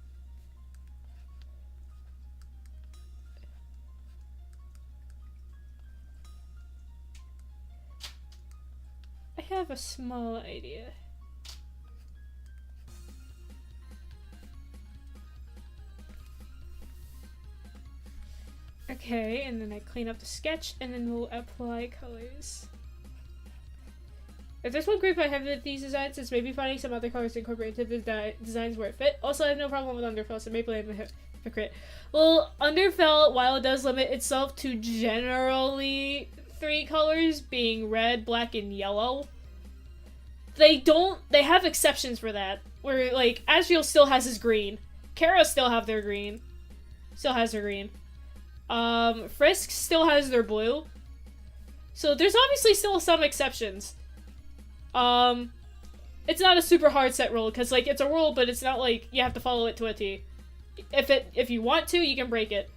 I have a small idea. Okay, and then I clean up the sketch, and then we'll apply colors. If there's one group I have with these designs, it's maybe finding some other colors to incorporate into the designs where it fit. Also, I have no problem with Underfell, so maybe I'm a hypocrite. Well, Underfell, while it does limit itself to generally 3 colors, being red, black, and yellow, they have exceptions for that. Where, like, Azrael still has his green. Kara still have their green. Still has her green. Frisk still has their blue. So there's obviously still some exceptions. It's not a super hard set rule, because, like, it's a rule, but it's not like you have to follow it to a T. If you want to, you can break it.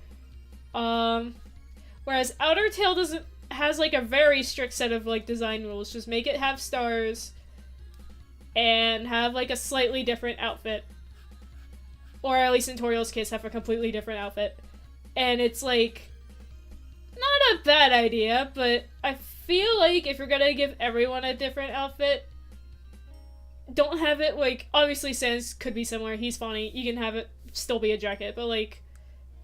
Whereas Outertail has, like, a very strict set of, like, design rules. Just make it have stars, and have, like, a slightly different outfit. Or at least in Toriel's case, have a completely different outfit. And it's, like, not a bad idea, but I feel like if you're gonna give everyone a different outfit, don't have it, like, obviously Sans could be similar, he's funny, you can have it still be a jacket, but, like,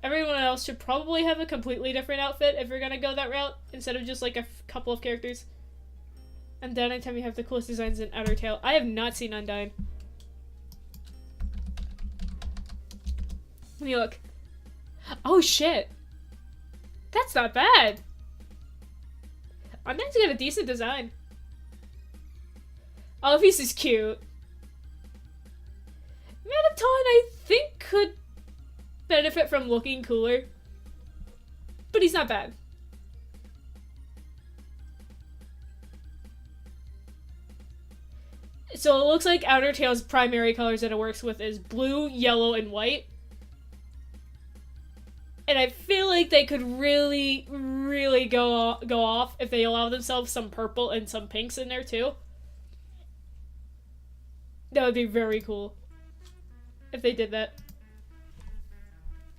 everyone else should probably have a completely different outfit if you're gonna go that route, instead of just, like, a couple of characters. And then anytime you have the coolest designs in Outertail. I have not seen Undyne. Let me look. Oh shit! That's not bad! Undyne's got a decent design. Alphys is cute. Metaton, I think, could benefit from looking cooler. But he's not bad. So it looks like Outertail's primary colors that it works with is blue, yellow, and white. And I feel like they could really, really go off if they allow themselves some purple and some pinks in there too. That would be very cool if they did that.